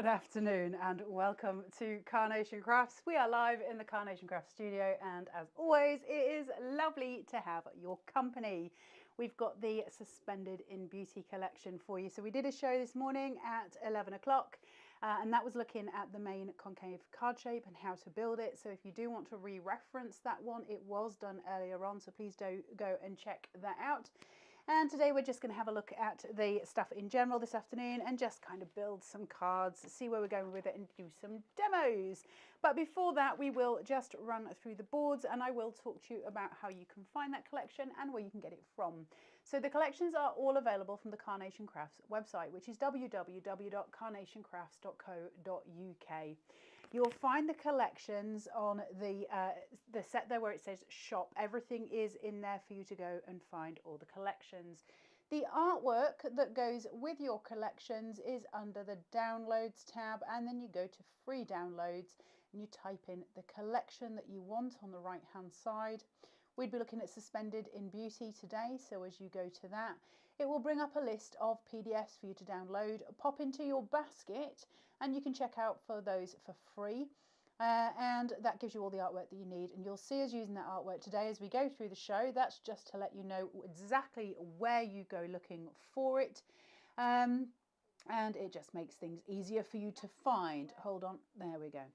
Good afternoon and welcome to Carnation Crafts. We are live in the Carnation Crafts studio, and as always it is lovely to have your company. We've got the Suspended in Beauty collection for you. So we did a show this morning at 11 o'clock and that was looking at the main concave card shape and how to build it. So if you do want to re-reference that one, it was done earlier on, so please do go and check that out. And today we're just going to have a look at the stuff in general this afternoon and just kind of build some cards, see where we're going with it and do some demos. But before that, we will just run through the boards and I will talk to you about how you can find that collection and where you can get it from. So the collections are all available from the Carnation Crafts website, which is www.carnationcrafts.co.uk. You'll find the collections on the set there where it says shop. Everything is in there for you to go and find all the collections. The artwork that goes with your collections is under the downloads tab, and then you go to free downloads and you type in the collection that you want on the right hand side. We'd be looking at Suspended in Beauty today, so as you go to that, it will bring up a list of PDFs for you to download, pop into your basket, and you can check out for those for free. And that gives you all the artwork that you need, and you'll see us using that artwork today as we go through the show. That's just to let you know exactly where you go looking for it, and it just makes things easier for you to find. Hold on, there we go.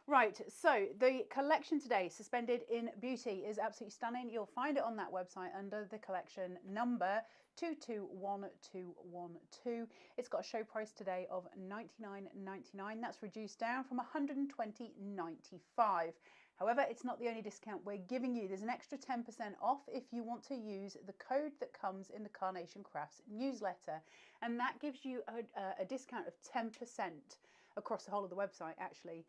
Right, so the collection today, Suspended in Beauty, is absolutely stunning. You'll find it on that website under the collection number 221212. It's got a show price today of $99.99. That's reduced down from $120.95. However, it's not the only discount we're giving you. There's an extra 10% off if you want to use the code that comes in the Carnation Crafts newsletter. And that gives you a discount of 10% across the whole of the website, actually.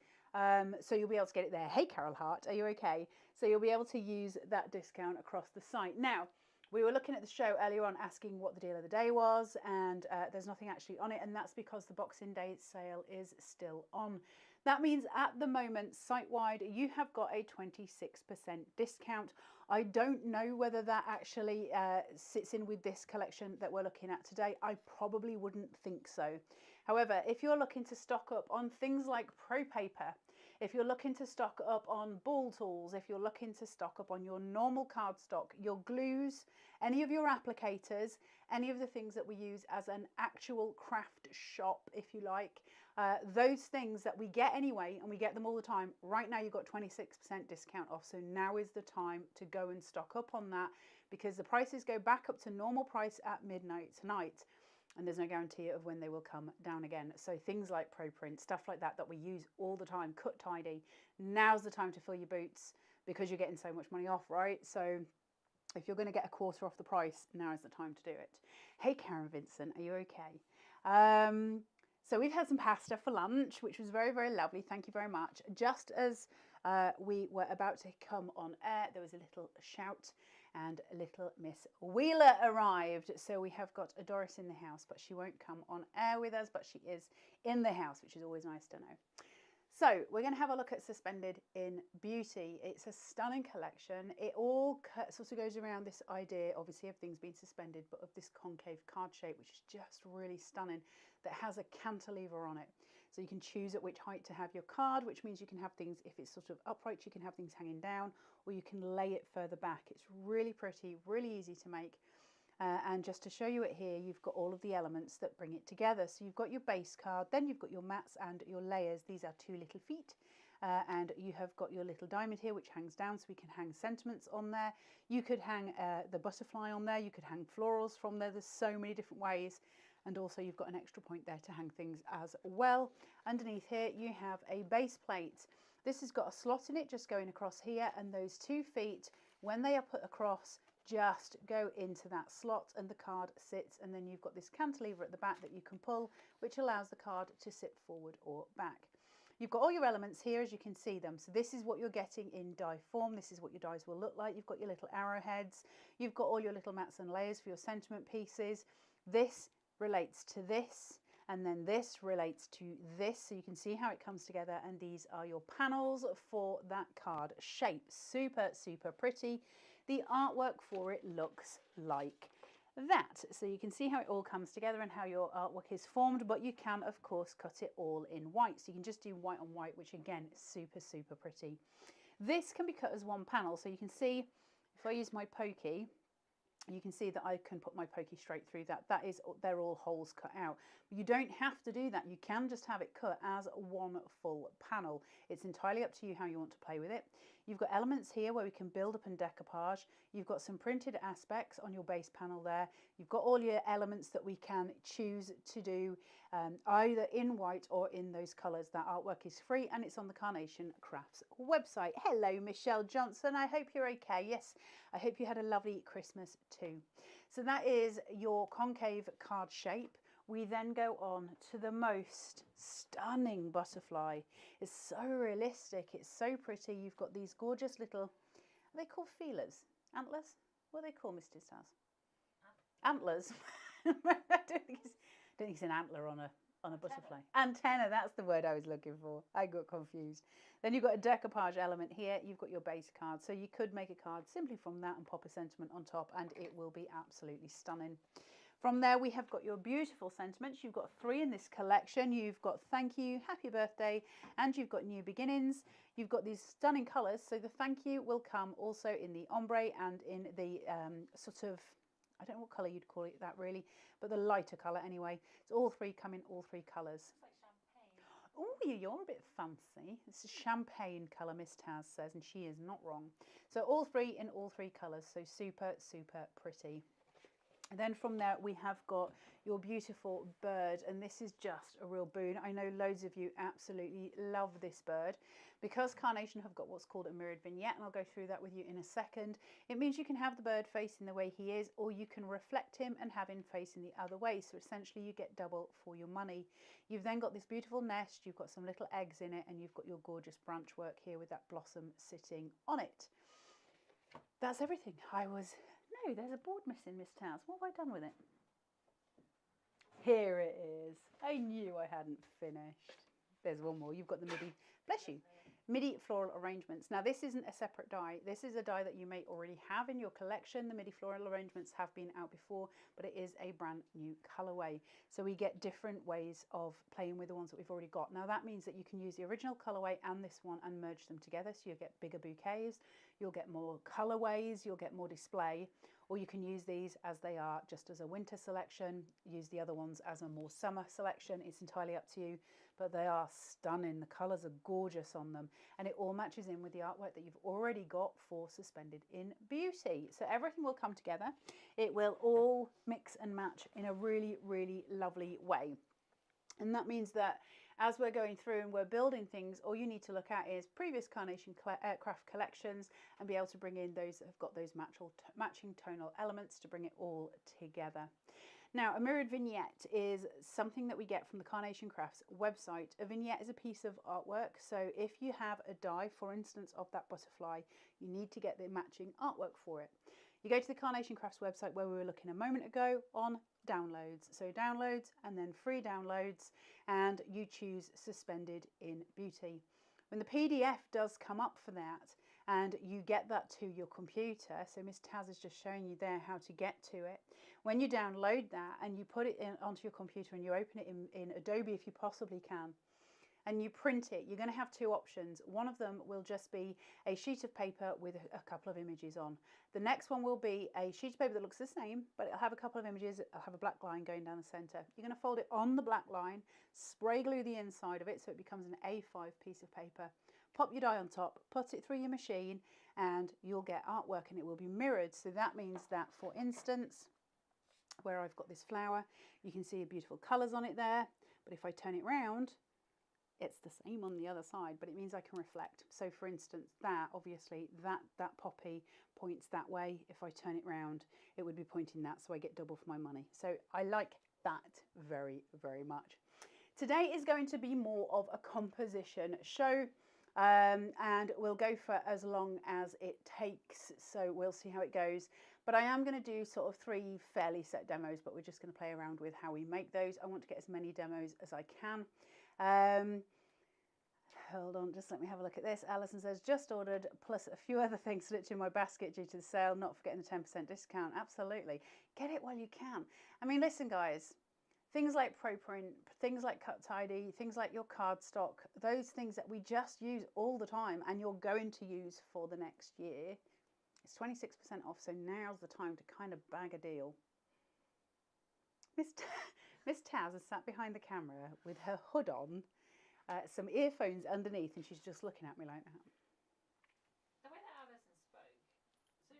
So you'll be able to get it there. Hey, Carol Hart, are you okay? So you'll be able to use that discount across the site. Now, we were looking at the show earlier on asking what the deal of the day was, and there's nothing actually on it, and that's because the Boxing Day sale is still on. That means at the moment, site-wide, you have got a 26% discount. I don't know whether that actually sits in with this collection that we're looking at today. I probably wouldn't think so. However, if you're looking to stock up on things like Pro Paper, if you're looking to stock up on ball tools, if you're looking to stock up on your normal cardstock, your glues, any of your applicators, any of the things that we use as an actual craft shop, if you like, those things that we get anyway, and we get them all the time, right now you've got 26% discount off. So now is the time to go and stock up on that, because the prices go back up to normal price at midnight tonight. And there's no guarantee of when they will come down again. So things like Pro Print, stuff like that, that we use all the time, cut tidy, now's the time to fill your boots because you're getting so much money off, right? So if you're going to get a quarter off the price, now is the time to do it. Hey, Karen Vincent, are you okay? So we've had some pasta for lunch, which was very, very lovely. Thank you very much. Just as we were about to come on air, there was a little shout and little Miss Wheeler arrived. So we have got a Doris in the house, but she won't come on air with us, but she is in the house, which is always nice to know. So we're going to have a look at Suspended in Beauty. It's a stunning collection. It all sort of goes around this idea, obviously, of things being suspended, but of this concave card shape, which is just really stunning, that has a cantilever on it. So you can choose at which height to have your card, which means you can have things, if it's sort of upright, you can have things hanging down, or you can lay it further back. It's really pretty, really easy to make. And just to show you it here, you've got all of the elements that bring it together. So you've got your base card, then you've got your mats and your layers. These are two little feet. And you have got your little diamond here, which hangs down, so we can hang sentiments on there. You could hang the butterfly on there. You could hang florals from there. There's so many different ways. And also you've got an extra point there to hang things as well. Underneath here, you have a base plate. This has got a slot in it just going across here, and those 2 feet, when they are put across, just go into that slot and the card sits, and then you've got this cantilever at the back that you can pull, which allows the card to sit forward or back. You've got all your elements here as you can see them. So this is what you're getting in die form. This is what your dies will look like. You've got your little arrowheads. You've got all your little mats and layers for your sentiment pieces. This relates to this, and then this relates to this, so you can see how it comes together, and these are your panels for that card shape. Super, super pretty. The artwork for it looks like that. So you can see how it all comes together and how your artwork is formed, but you can of course cut it all in white. So you can just do white on white, which again is super, super pretty. This can be cut as one panel. So you can see if I use my pokey, you can see that I can put my pokey straight through that. They're all holes cut out. You don't have to do that. You can just have it cut as one full panel. It's entirely up to you how you want to play with it. You've got elements here where we can build up and decoupage. You've got some printed aspects on your base panel there. You've got all your elements that we can choose to do either in white or in those colours. That artwork is free and it's on the Carnation Crafts website. Hello, Michelle Johnson. I hope you're okay. Yes, I hope you had a lovely Christmas too. So that is your concave card shape. We then go on to the most stunning butterfly. It's so realistic. It's so pretty. You've got these gorgeous little, are they called feelers? Antlers? What are they called, Mr. Stas? Antlers. I don't think it's an antler on a butterfly. Antenna, that's the word I was looking for. I got confused. Then you've got a decoupage element here. You've got your base card. So you could make a card simply from that and pop a sentiment on top and it will be absolutely stunning. From there, we have got your beautiful sentiments. You've got 3 in this collection. You've got thank you, happy birthday, and you've got new beginnings. You've got these stunning colours. So the thank you will come also in the ombre and in the sort of, I don't know what colour you'd call it that really, but the lighter colour anyway. So all 3 come in all 3 colours. It's like champagne. Oh, you're a bit fancy. It's a champagne colour, Miss Taz says, and she is not wrong. So all 3 in all 3 colours. So super, super pretty. And then from there we have got your beautiful bird, and this is just a real boon. I know loads of you absolutely love this bird. Because Carnation have got what's called a mirrored vignette, and I'll go through that with you in a second, it means you can have the bird facing the way he is, or you can reflect him and have him facing the other way. So essentially you get double for your money. You've then got this beautiful nest, you've got some little eggs in it, and you've got your gorgeous branch work here with that blossom sitting on it. That's everything. No, there's a board missing, Miss Taz. What have I done with it? Here it is. I knew I hadn't finished. There's one more. You've got the MIDI, bless you, MIDI floral arrangements. Now this isn't a separate die. This is a die that you may already have in your collection. The MIDI floral arrangements have been out before, but it is a brand new colorway. So we get different ways of playing with the ones that we've already got. Now that means that you can use the original colorway and this one and merge them together. So you'll get bigger bouquets, you'll get more colorways, you'll get more display, or you can use these as they are just as a winter selection, use the other ones as a more summer selection. It's entirely up to you, but they are stunning. The colors are gorgeous on them, and it all matches in with the artwork that you've already got for Suspended in Beauty. So everything will come together. It will all mix and match in a really, really lovely way. And that means that as we're going through and we're building things, all you need to look at is previous Carnation craft collections and be able to bring in those that have got those matching tonal elements to bring it all together. Now, a mirrored vignette is something that we get from the Carnation Crafts website. A vignette is a piece of artwork. So if you have a die, for instance, of that butterfly, you need to get the matching artwork for it. You go to the Carnation Crafts website where we were looking a moment ago on downloads. So downloads and then free downloads, and you choose Suspended in Beauty. When the PDF does come up for that and you get that to your computer, so Miss Taz is just showing you there how to get to it. When you download that and you put it onto your computer and you open it in Adobe if you possibly can, and you print it, you're going to have 2 options. One of them will just be a sheet of paper with a couple of images on. The next one will be a sheet of paper that looks the same, but it'll have a couple of images. It'll have a black line going down the center. You're going to fold it on the black line, spray glue the inside of it so it becomes an A5 piece of paper. Pop your die on top, put it through your machine, and you'll get artwork, and it will be mirrored. So that means that, for instance, where I've got this flower, you can see beautiful colors on it there, but if I turn it round, it's the same on the other side, but it means I can reflect. So for instance, that obviously that poppy points that way. If I turn it round, it would be pointing that, so I get double for my money. So I like that very, very much. Today is going to be more of a composition show, and we'll go for as long as it takes, so we'll see how it goes. But I am going to do sort of 3 fairly set demos, but we're just going to play around with how we make those. I want to get as many demos as I can. hold on, just let me have a look at this. Alison says, just ordered, plus a few other things slipped in my basket due to the sale, not forgetting the 10% discount. Absolutely. Get it while you can. I mean, listen, guys, things like ProPrint, things like Cut Tidy, things like your cardstock, those things that we just use all the time and you're going to use for the next year, it's 26% off, so now's the time to kind of bag a deal. Miss Taz is sat behind the camera with her hood on, some earphones underneath, and she's just looking at me like that. The way that Alison spoke, so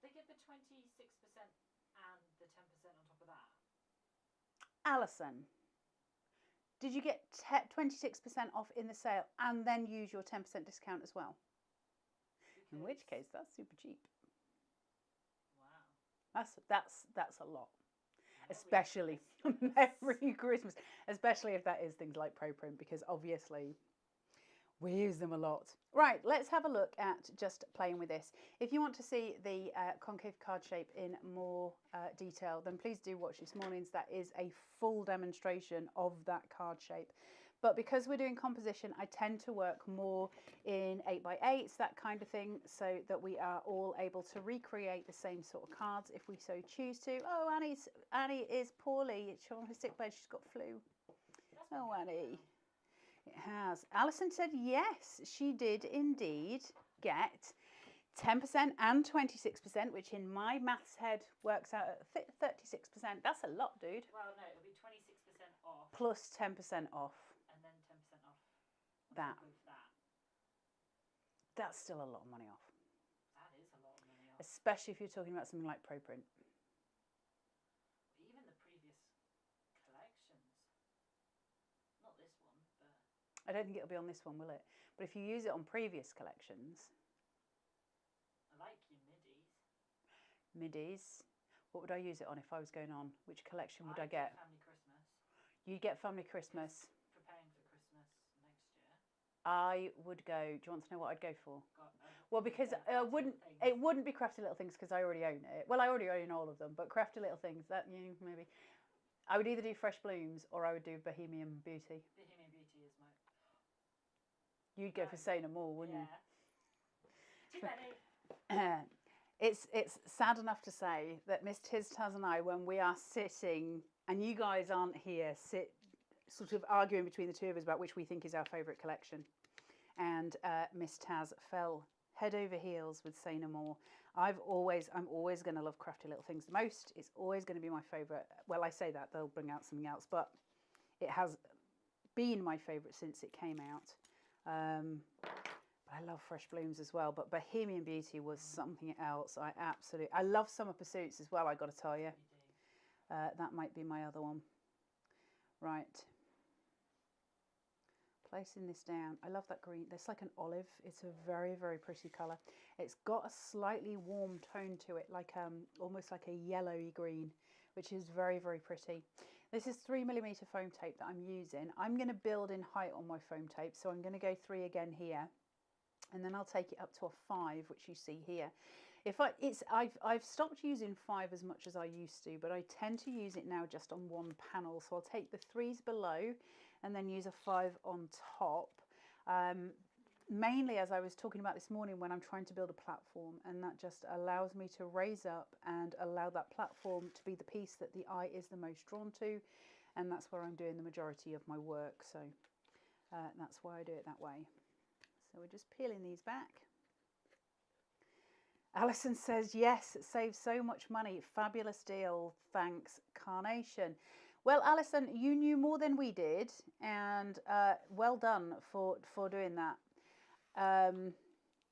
they get the 26% and the 10% on top of that. Alison, did you get 26% off in the sale and then use your 10% discount as well? Because... in which case, that's super cheap. Wow. That's a lot. Especially Merry Christmas, especially if that is things like ProPrint, because obviously we use them a lot. Right, let's have a look at just playing with this. If you want to see the concave card shape in more detail, then please do watch this morning's. That is a full demonstration of that card shape. But because we're doing composition, I tend to work more in 8x8s, that kind of thing, so that we are all able to recreate the same sort of cards if we so choose to. Oh, Annie is poorly. She's on her sick bed. She's got flu. Oh, Annie. It has. Alison said yes, she did indeed get 10% and 26%, which in my maths head works out at 36%. That's a lot, dude. Well, no, it'll be 26% off. Plus 10% off. And then 10% off That. that. That's still a lot of money off. That is a lot of money off. Especially if you're talking about something like ProPrint. Even the previous collections. Not this one, but... I don't think it'll be on this one, will it? But if you use it on previous collections... I like your middies. Middies. What would I use it on if I was going on? Which collection would I get? Family Christmas. You'd get Family Christmas. Preparing for Christmas next year. I would go... do you want to know what I'd go for? Well, because it wouldn't be Crafty Little Things because I already own it. Well, I already own all of them, but Crafty Little Things, that maybe. I would either do Fresh Blooms or I would do Bohemian Beauty. Bohemian Beauty is my... You'd go for Say No More, wouldn't you? Too many. It's sad enough to say that Miss Taz and I, when we are sitting, and you guys aren't here, sort of arguing between the two of us about which we think is our favourite collection. And Miss Taz fell head over heels with Say No More. I'm always going to love Crafty Little Things the most. It's always going to be my favourite. Well, I say that, they'll bring out something else, but it has been my favourite since it came out. I love Fresh Blooms as well, but Bohemian Beauty was something else. I love Summer Pursuits as well, I got to tell you. That might be my other one. Right. Placing this down. I love that green. It's like an olive. It's a very, very pretty colour. It's got a slightly warm tone to it, like almost like a yellowy green, which is very, very pretty. This is 3mm foam tape that I'm using. I'm going to build in height on my foam tape, so I'm going to go 3 again here. And then I'll take it up to a 5, which you see here. I've stopped using 5 as much as I used to, but I tend to use it now just on one panel. So I'll take the 3s below and then use a 5 on top. Mainly, as I was talking about this morning, when I'm trying to build a platform, and that just allows me to raise up and allow that platform to be the piece that the eye is the most drawn to. And that's where I'm doing the majority of my work. So that's why I do it that way. So we're just peeling these back. Alison says, yes, it saves so much money. Fabulous deal. Thanks, Carnation. Well, Alison, you knew more than we did, and well done for doing that.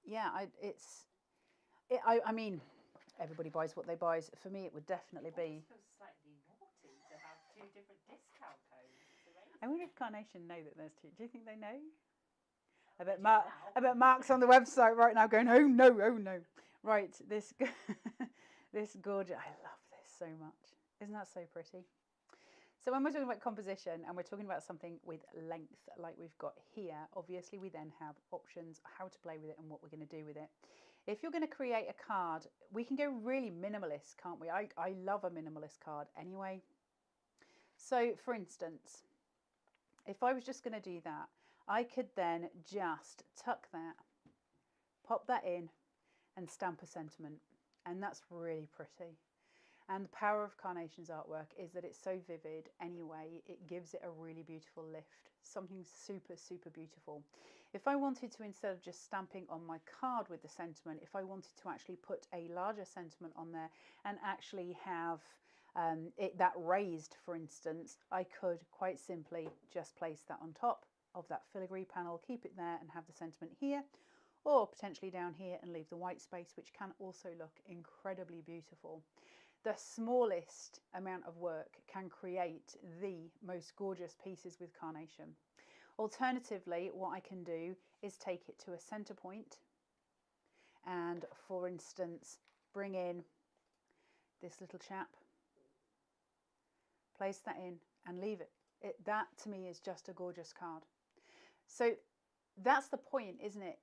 Yeah, I mean, everybody buys what they buy. For me, it would definitely be. It feels slightly naughty to have 2 different discount codes. I wonder if Carnation know that there's 2. Do you think they know? I bet Mark's on the website right now going, oh no, oh no. Right, this gorgeous, I love this so much. Isn't that so pretty? So when we're talking about composition and we're talking about something with length like we've got here, obviously we then have options how to play with it and what we're going to do with it. If you're going to create a card, we can go really minimalist, can't we? I love a minimalist card anyway. So for instance, if I was just going to do that, I could then just tuck that, pop that in and stamp a sentiment. And that's really pretty. And the power of Carnation's artwork is that it's so vivid anyway, it gives it a really beautiful lift, something super, super beautiful. If I wanted to, instead of just stamping on my card with the sentiment, if I wanted to actually put a larger sentiment on there and actually have that raised, for instance, I could quite simply just place that on top of that filigree panel, keep it there and have the sentiment here, or potentially down here and leave the white space, which can also look incredibly beautiful. The smallest amount of work can create the most gorgeous pieces with Carnation. Alternatively, what I can do is take it to a center point and, for instance, bring in this little chap, place that in and leave it. That to me is just a gorgeous card. So that's the point, isn't it?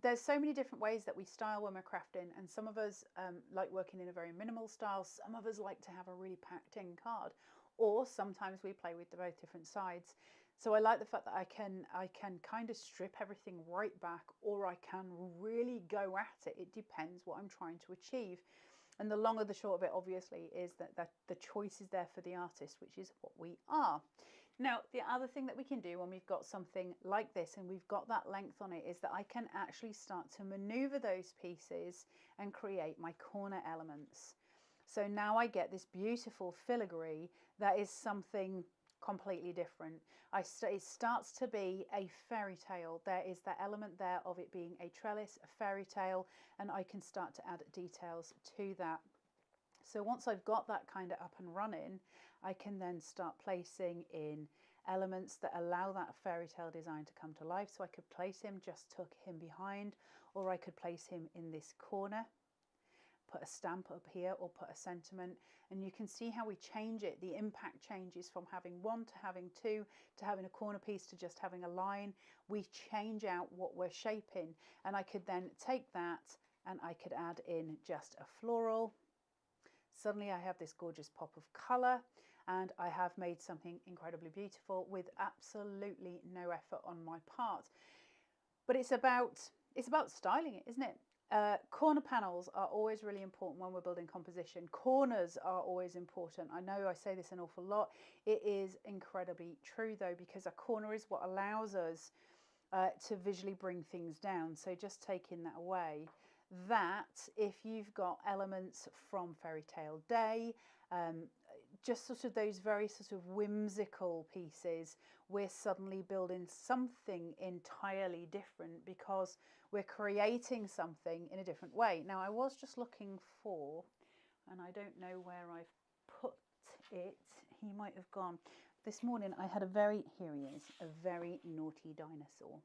There's so many different ways that we style when we're crafting, and some of us like working in a very minimal style, some of us like to have a really packed in card, or sometimes we play with the both different sides. So I like the fact that I can kind of strip everything right back, or I can really go at it. It depends what I'm trying to achieve. And the long or the short of it, obviously, is that the choice is there for the artist, which is what we are. Now, the other thing that we can do when we've got something like this and we've got that length on it is that I can actually start to maneuver those pieces and create my corner elements. So now I get this beautiful filigree that is something completely different. It starts to be a fairy tale. There is that element there of it being a trellis, a fairy tale, and I can start to add details to that. So once I've got that kind of up and running, I can then start placing in elements that allow that fairy tale design to come to life. So I could place him, just tuck him behind, or I could place him in this corner, put a stamp up here or put a sentiment, and you can see how we change it. The impact changes from having one to having two, to having a corner piece, to just having a line. We change out what we're shaping, and I could then take that and I could add in just a floral. Suddenly I have this gorgeous pop of colour, and I have made something incredibly beautiful with absolutely no effort on my part. But it's about styling it, isn't it? Corner panels are always really important when we're building composition. Corners are always important. I know I say this an awful lot. It is incredibly true though, because a corner is what allows us to visually bring things down. So just taking that away, that if you've got elements from Fairy Tale Day, just sort of those very sort of whimsical pieces, we're suddenly building something entirely different because we're creating something in a different way. Now I was just looking for, and I don't know where I've put it, he might have gone. This morning I had here he is, a very naughty dinosaur.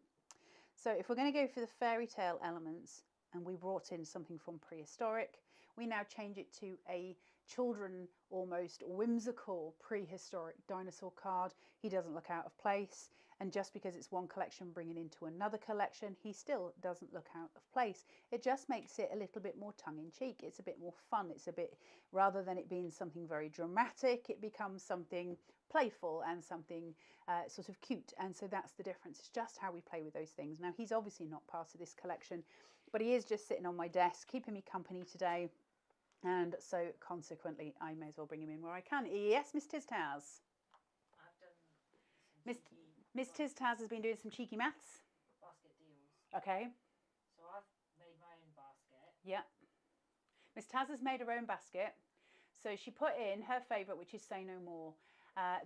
So if we're going to go for the fairy tale elements, and we brought in something from prehistoric, we now change it to a children almost whimsical prehistoric dinosaur card. He doesn't look out of place, and just because it's one collection bringing into another collection, he still doesn't look out of place. It just makes it a little bit more tongue-in-cheek. It's a bit more fun. It's a bit, rather than it being something very dramatic, it becomes something playful and something sort of cute. And so that's the difference. It's just how we play with those things. Now he's obviously not part of this collection, but he is just sitting on my desk keeping me company today, and so consequently I may as well bring him in where I can. Yes, Miss Tiztaz. I've done Miss Tiztaz has been doing some cheeky maths. basket deals. Okay. So I've made my own basket. Yeah. Miss Taz has made her own basket. So she put in her favourite, which is Say No More,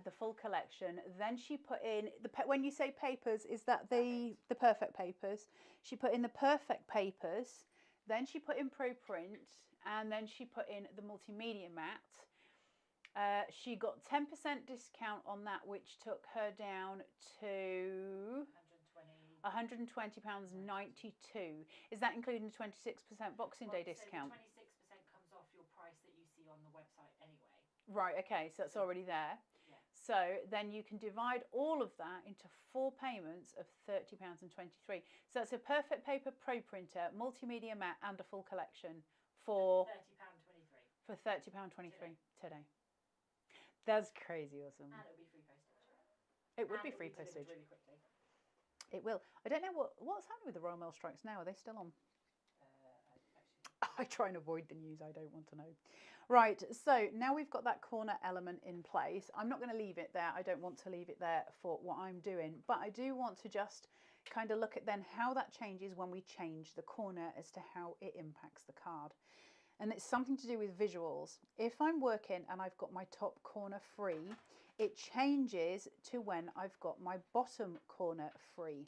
the full collection. Then she put in, when you say papers, is that the perfect papers? She put in the perfect papers. Then she put in Pro Print, and then she put in the multimedia mat. She got 10% discount on that, which took her down to £120.92. Is that including the 26% Boxing Day discount? 26% comes off your price that you see on the website anyway. Right, okay, so that's already there. Yeah. So then you can divide all of that into 4 payments of £30.23. So that's a perfect paper pro printer, multimedia mat, and a full collection for £30.23. For £30.23 today. That's crazy awesome. And it'll be free postage. It would be free postage. Really quickly. It will. I don't know what's happening with the Royal Mail strikes now. Are they still on? I try and avoid the news. I don't want to know. Right, so now we've got that corner element in place. I'm not going to leave it there. I don't want to leave it there for what I'm doing, but I do want to just kind of look at then how that changes when we change the corner as to how it impacts the card. And it's something to do with visuals. If I'm working and I've got my top corner free, it changes to when I've got my bottom corner free.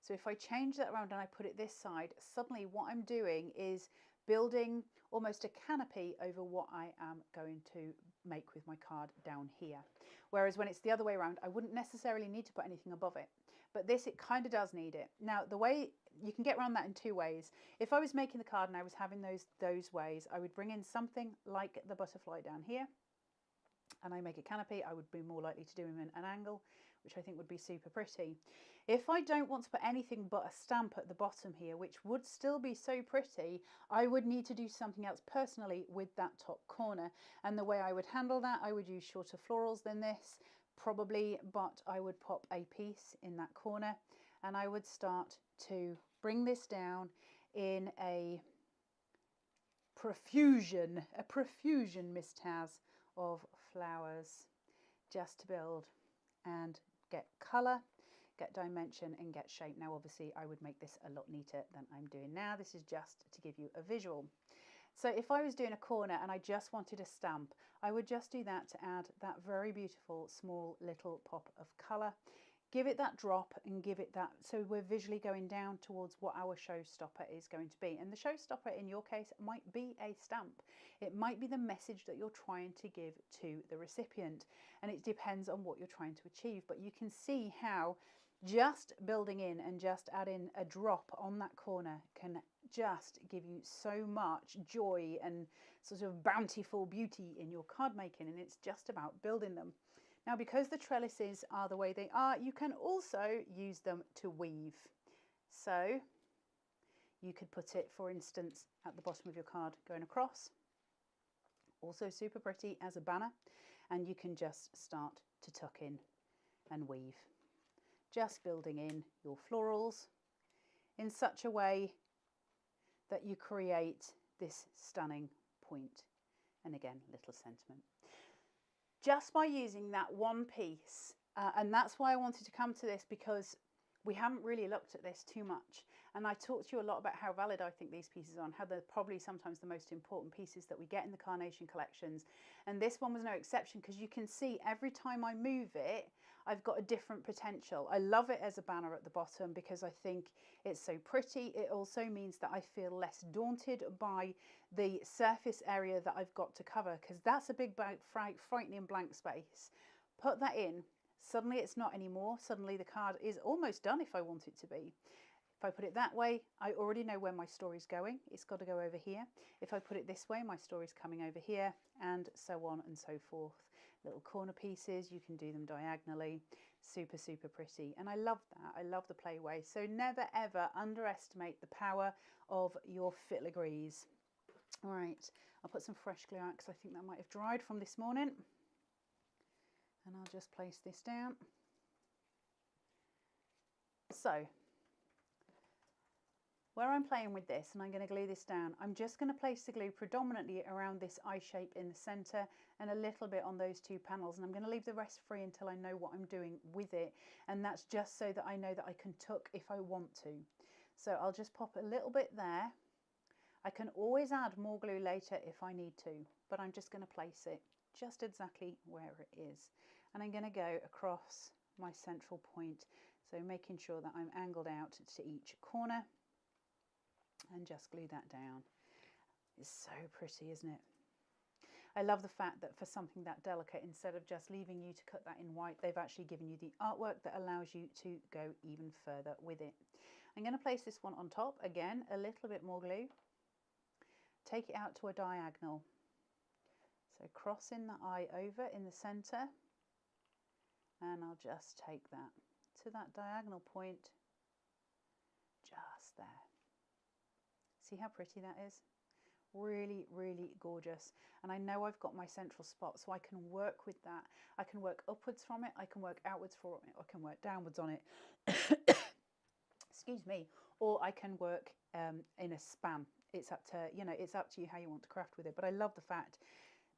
So if I change that around and I put it this side, suddenly what I'm doing is building almost a canopy over what I am going to make with my card down here. Whereas when it's the other way around, I wouldn't necessarily need to put anything above it. But this, it kind of does need it. Now, the way you can get around that in two ways. If I was making the card and I was having those ways, I would bring in something like the butterfly down here and I make a canopy. I would be more likely to do them in an angle, which I think would be super pretty. If I don't want to put anything but a stamp at the bottom here, which would still be so pretty, I would need to do something else personally with that top corner. And the way I would handle that, I would use shorter florals than this, probably, but I would pop a piece in that corner and I would start to bring this down in a profusion, Miss Taz, of flowers, just to build and get colour, get dimension and get shape. Now obviously I would make this a lot neater than I'm doing now. This is just to give you a visual. So if I was doing a corner and I just wanted a stamp, I would just do that to add that very beautiful small little pop of colour. Give it that drop and give it that, so we're visually going down towards what our showstopper is going to be. And the showstopper in your case might be a stamp. It might be the message that you're trying to give to the recipient, and it depends on what you're trying to achieve. But you can see how just building in and just adding a drop on that corner can just give you so much joy and sort of bountiful beauty in your card making, and it's just about building them. Now, because the trellises are the way they are, you can also use them to weave. So you could put it, for instance, at the bottom of your card going across. Also super pretty as a banner. And you can just start to tuck in and weave. Just building in your florals in such a way that you create this stunning point. And again, little sentiment. Just by using that one piece, and that's why I wanted to come to this, because we haven't really looked at this too much. And I talked to you a lot about how valid I think these pieces are and how they're probably sometimes the most important pieces that we get in the Carnation collections. And this one was no exception, because you can see every time I move it, I've got a different potential. I love it as a banner at the bottom because I think it's so pretty. It also means that I feel less daunted by the surface area that I've got to cover, because that's a big frightening blank space. Put that in, suddenly it's not anymore. Suddenly the card is almost done if I want it to be. If I put it that way, I already know where my story's going. It's got to go over here. If I put it this way, my story's coming over here, and so on and so forth. Little corner pieces, you can do them diagonally. Super, super pretty. And I love that. I love the playway. So never, ever underestimate the power of your filigrees. All right, I'll put some fresh glue out because I think that might have dried from this morning. And I'll just place this down. So, where I'm playing with this, and I'm going to glue this down, I'm just going to place the glue predominantly around this eye shape in the centre and a little bit on those two panels, and I'm going to leave the rest free until I know what I'm doing with it, and that's just so that I know that I can tuck if I want to. So I'll just pop a little bit there. I can always add more glue later if I need to, but I'm just going to place it just exactly where it is, and I'm going to go across my central point, so making sure that I'm angled out to each corner. And just glue that down. It's so pretty, isn't it? I love the fact that for something that delicate, instead of just leaving you to cut that in white, they've actually given you the artwork that allows you to go even further with it. I'm going to place this one on top. Again, a little bit more glue. Take it out to a diagonal. So crossing the eye over in the centre, and I'll just take that to that diagonal point just there. See how pretty that is? Really, really gorgeous. And I know I've got my central spot, so I can work with that. I can work upwards from it, I can work outwards from it, I can work downwards on it. excuse me, or I can work in a span. It's up to, you know, it's up to you how you want to craft with it. But I love the fact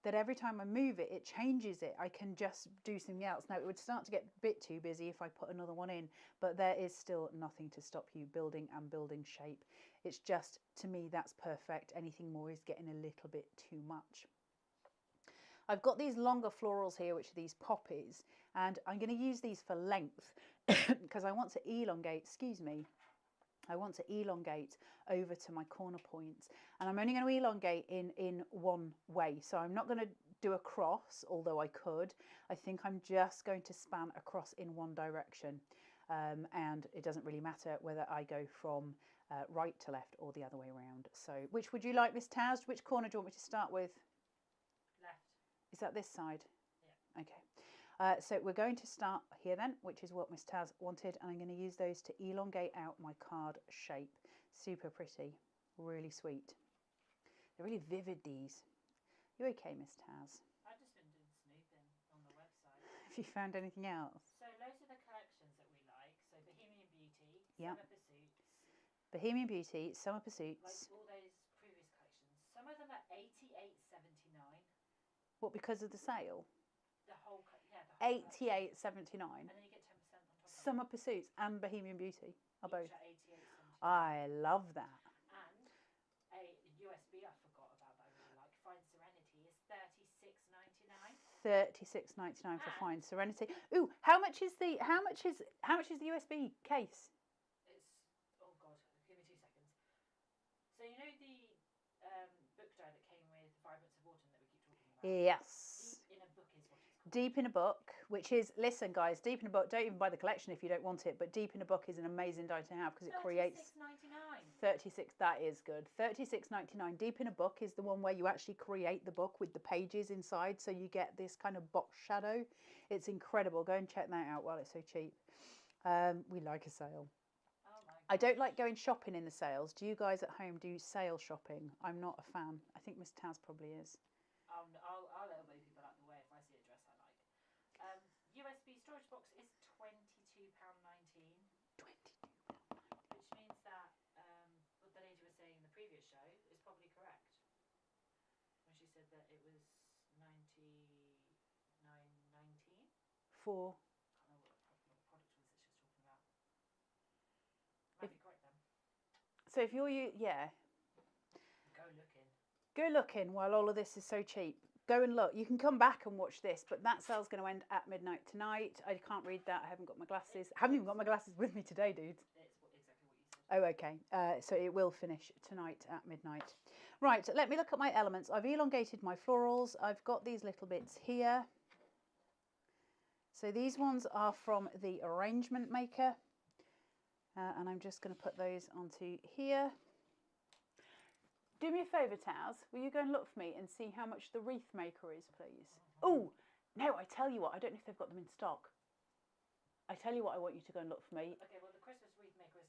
that every time I move it, it changes it. I can just do something else. Now, it would start to get a bit too busy if I put another one in, but there is still nothing to stop you building and building shape. It's just, to me, that's perfect. Anything more is getting a little bit too much. I've got these longer florals here, which are these poppies, and I'm going to use these for length because I want to elongate, excuse me, I want to elongate over to my corner points, and I'm only going to elongate in one way. So I'm not going to do a cross, although I could. I think I'm just going to span across in one direction, and it doesn't really matter whether I go from right to left or the other way around. So which would you like, Miss Taz? Which corner do you want me to start with? Left. Is that this side? Yeah. Okay. So we're going to start here then, which is what Miss Taz wanted, and I'm going to use those to elongate out my card shape. Super pretty, really sweet. They're really vivid, these. You okay, Miss Taz? I've just been doing snooping on the website. Have you found anything else? So loads of the collections that we like. So Bohemian Beauty, Yep. Summer Pursuits. Bohemian Beauty, Summer Pursuits. Like all those previous collections. Some of them are $88.79. What, because of the sale? The whole, yeah, the whole collection. $88.79. And then you get 10% on top of it. Summer Pursuits and Bohemian Beauty are both. Each are $88.79. I love that. And a USB I forgot about that I really like. Fine Serenity is $36.99. $36.99 for Fine Serenity. Ooh, how much is the USB case? It's, oh god, give me 2 seconds. So you know the book die that came with Vibrance of Autumn that we keep talking about? Yes. Deep in a Book is what it's called. Deep in a Book, which is, listen guys, Deep in a Book, don't even buy the collection if you don't want it, but Deep in a Book is an amazing die to have because it creates $36.99. 36, that is good. $36.99. Deep in a Book is the one where you actually create the book with the pages inside, so you get this kind of box shadow. It's incredible. Go and check that out while it's so cheap. We like a sale. Oh my I don't like going shopping in the sales. Do you guys at home do sale shopping? I'm not a fan. I think Miss Taz probably is. I'll elbow people out the way if I see a dress I like. USB storage box is £22.19. £22. Which means that what the lady was saying in the previous show is probably correct. When she said that it was $99.19. For? I can't remember what the product was that she was talking about. Might be correct then. So if you're yeah. Go looking. Go looking while all of this is so cheap. Go and look. You can come back and watch this, but that sale's going to end at midnight tonight. I can't read that. I haven't got my glasses. I haven't even got my glasses with me today, dudes. It's exactly what you said. Oh, okay. So it will finish tonight at midnight. Right, let me look at my elements. I've elongated my florals. I've got these little bits here. So these ones are from the Arrangement Maker. And I'm just going to put those onto here. Do me a favour, Taz. Will you go and look for me and see how much the Wreath Maker is, please? Oh, no, I tell you what. I don't know if they've got them in stock. I tell you what, I want you to go and look for me. Okay, well, the Christmas Wreath Maker is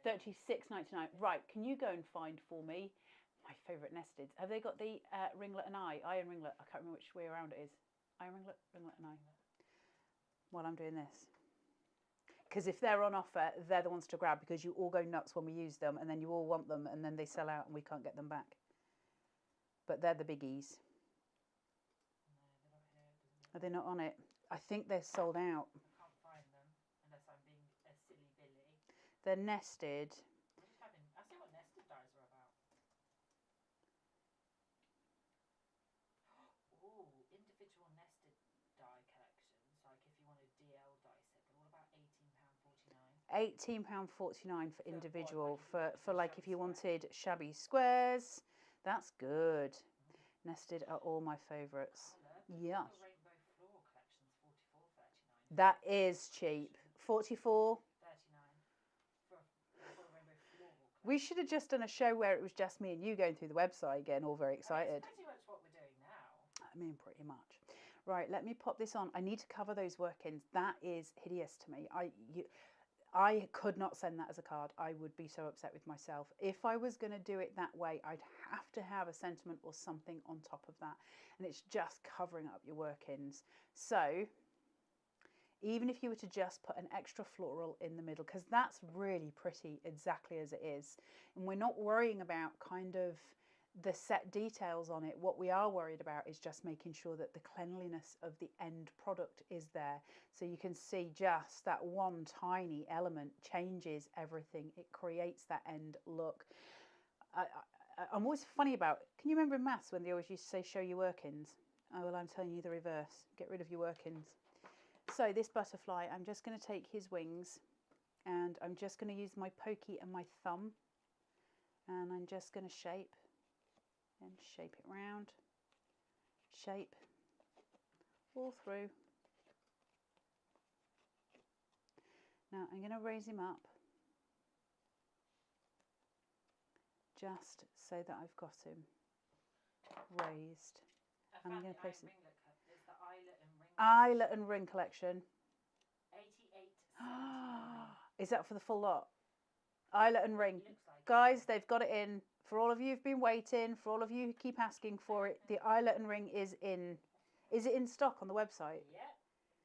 $36.99. $36.99. Right, can you go and find for me my favourite nested? Have they got the ringlet and eye and ringlet? I can't remember which way around it is. Eye and ringlet and eye. While I'm doing this. Because if they're on offer, they're the ones to grab because you all go nuts when we use them and then you all want them and then they sell out and we can't get them back. But they're the biggies. No, they're not here. Are they not on it? I think they're sold out. I can't find them unless I'm being a silly Billy. They're nested. I see what nested dies are about. Oh, individual nested die collections. Like if you want a DL die set, they're all about £18.49. £18.49 for individual. For like if you wanted shabby squares. That's good. Nested are all my favourites. Yes. The Rainbow Floral collection's $44.39. That is cheap. 44. 39 for the Rainbow Floral collection. We should have just done a show where it was just me and you going through the website again, all very excited. That's pretty much what we're doing now. I mean, pretty much. Right, let me pop this on. I need to cover those work-ins. That is hideous to me. I could not send that as a card. I would be so upset with myself. If I was going to do it that way, I'd have to have a sentiment or something on top of that. And it's just covering up your work-ins. So even if you were to just put an extra floral in the middle, because that's really pretty exactly as it is. And we're not worrying about kind of the set details on it. What we are worried about is just making sure that the cleanliness of the end product is there. So you can see just that one tiny element changes everything. It creates that end look. I'm always funny about, can you remember in maths when they always used to say show your workings? Oh, well, I'm telling you the reverse. Get rid of your workings. So this butterfly, I'm just going to take his wings and I'm just going to use my pokey and my thumb, and I'm just going to shape it round, shape all through. Now I'm going to raise him up just so that I've got him raised. And I'm going to place it. It's the eyelet and ring Collection. 88.79. Is that for the full lot? Eyelet and ring. Like guys, they've got it in. For all of you who've been waiting, for all of you who keep asking for it, the eyelet and ring is in. Is it in stock on the website? Yep.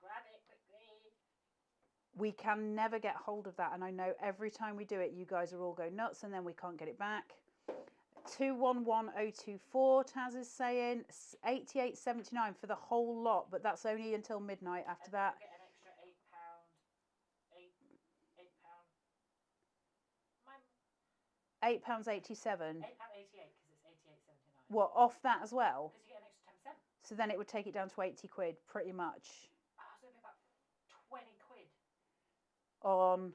Grab it quickly. We can never get hold of that, and I know every time we do it, you guys are all going nuts, and then we can't get it back. 211024, Taz is saying 88.79 for the whole lot, but that's only until midnight. After that, get an extra £8. £8.87. £8.88 because it's 88.79. What, off that as well? Because you get an extra 10%. So then it would take it down to 80 quid, pretty much. So it'd be about 20 quid. On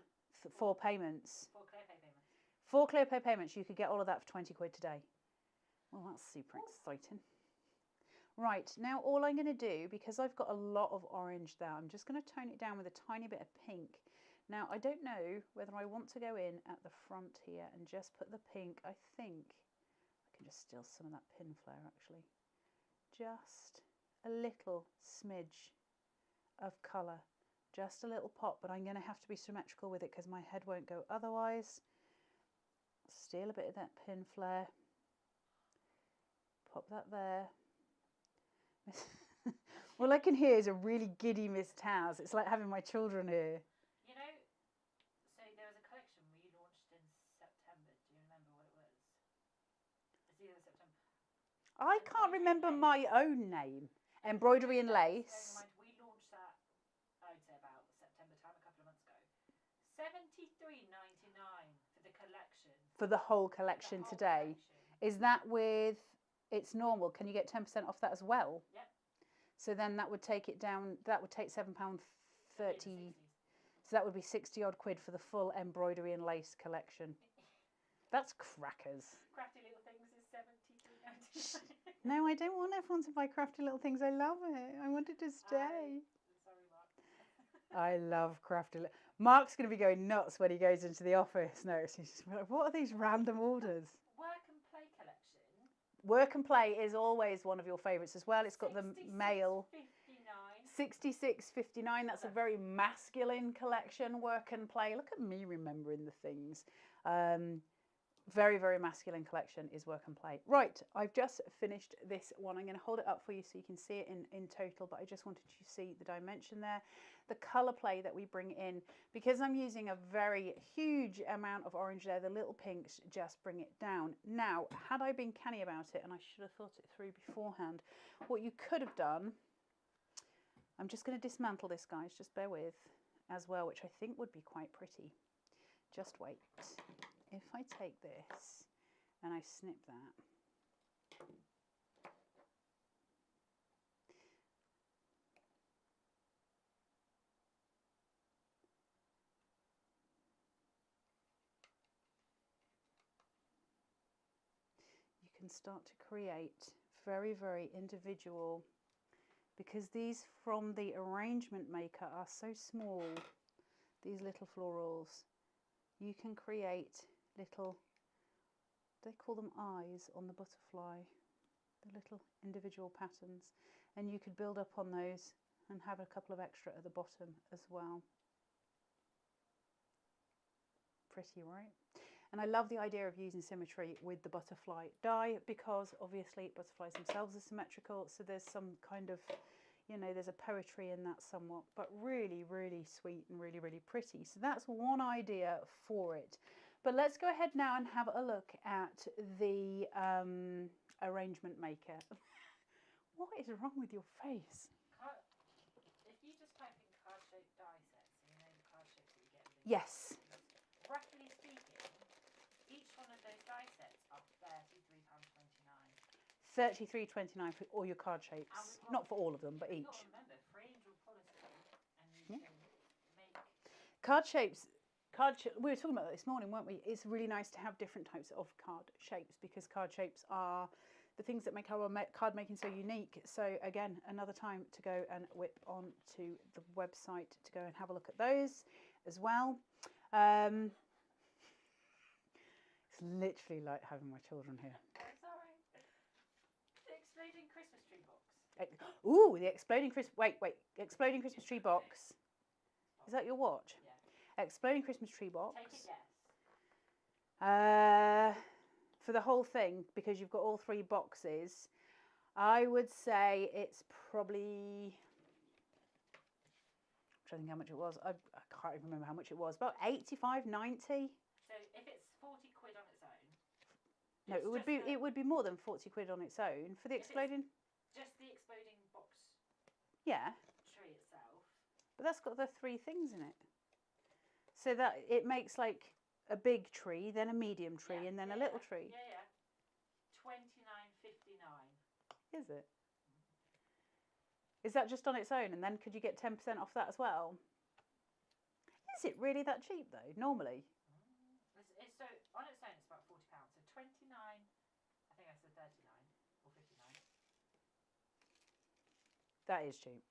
4 payments. 4 clear pay payments. 4 clear pay payments, you could get all of that for 20 quid today. Well, that's super exciting. Right, now all I'm going to do, because I've got a lot of orange there, I'm just going to tone it down with a tiny bit of pink. Now, I don't know whether I want to go in at the front here and just put the pink. I think I can just steal some of that pin flare, actually. Just a little smidge of colour. Just a little pop, but I'm going to have to be symmetrical with it because my head won't go otherwise. Steal a bit of that pin flare. Pop that there. All I can hear is a really giddy Miss Taz. It's like having my children here. You know, so there was a collection we launched in September. Do you remember what it was? It's either September. I can't remember my own name. Embroidery and lace. We launched that, I'd say about September time, a couple of months ago. $73.99 for the collection. For the whole collection today. Is that with, it's normal, can you get 10% off that as well? Yep. So then that would take it down, that would take £7.30. So that would be 60 odd quid for the full embroidery and lace collection. That's crackers. Crafty Little Things is $73.99. No, I don't want everyone to buy Crafty Little Things. I love it. I want it to stay. Sorry, Mark. I love Crafty Little. Mark's going to be going nuts when he goes into the office. No, he's just like, what are these random orders? Work and Play collection. Work and Play is always one of your favourites as well. It's got the male. 66.59. That's a very masculine collection. Work and Play. Look at me remembering the things. Very, very masculine collection is Work and Play. Right, I've just finished this one. I'm going to hold it up for you so you can see it in total, but I just wanted you to see the dimension there. The colour play that we bring in, because I'm using a very huge amount of orange there, the little pinks just bring it down. Now, had I been canny about it, and I should have thought it through beforehand, what you could have done, I'm just going to dismantle this, guys, just bear with, as well, which I think would be quite pretty. Just wait. If I take this and I snip that, you can start to create very, very individual, because these from the arrangement maker are so small, these little florals, you can create little, they call them eyes on the butterfly, the little individual patterns, and you could build up on those and have a couple of extra at the bottom as well. Pretty, right? And I love the idea of using symmetry with the butterfly die, because obviously butterflies themselves are symmetrical, so there's some kind of, You know, there's a poetry in that somewhat, but really, really sweet and really, really pretty. So that's one idea for it. But let's go ahead now and have a look at the arrangement maker. What is wrong with your face? If you just type in card-shaped die sets, so you know the card shapes that you get within Yes. roughly speaking, each one of those die sets are £33.29. £33.29 for all your card shapes. Not for all of them, but each. You've got to remember, free angel policy, and you Yeah. can make Card shapes. We were talking about that this morning, weren't we? It's really nice to have different types of card shapes because card shapes are the things that make our card making so unique. So again, another time to go and whip on to the website to go and have a look at those as well. It's literally like having my children here. I'm sorry. The exploding Christmas tree box. Ooh, the exploding Wait. Exploding Christmas tree box. Is that your watch? Yeah. Exploding Christmas tree box. Take a guess. For the whole thing, because you've got all three boxes, I would say it's probably. I'm trying to think how much it was. I can't even remember how much it was. About 85, 90. So if it's 40 quid on its own. No, it would be more than 40 quid on its own for the exploding. Just the exploding box. Yeah. Tree itself. But that's got the three things in it. So that it makes like a big tree, then a medium tree, and then a little tree. Yeah. £29.59. Is it? Is that just on its own? And then could you get 10% off that as well? Is it really that cheap though, normally? So on its own it's about £40. So 29, I think I said 39 or 59. That is cheap.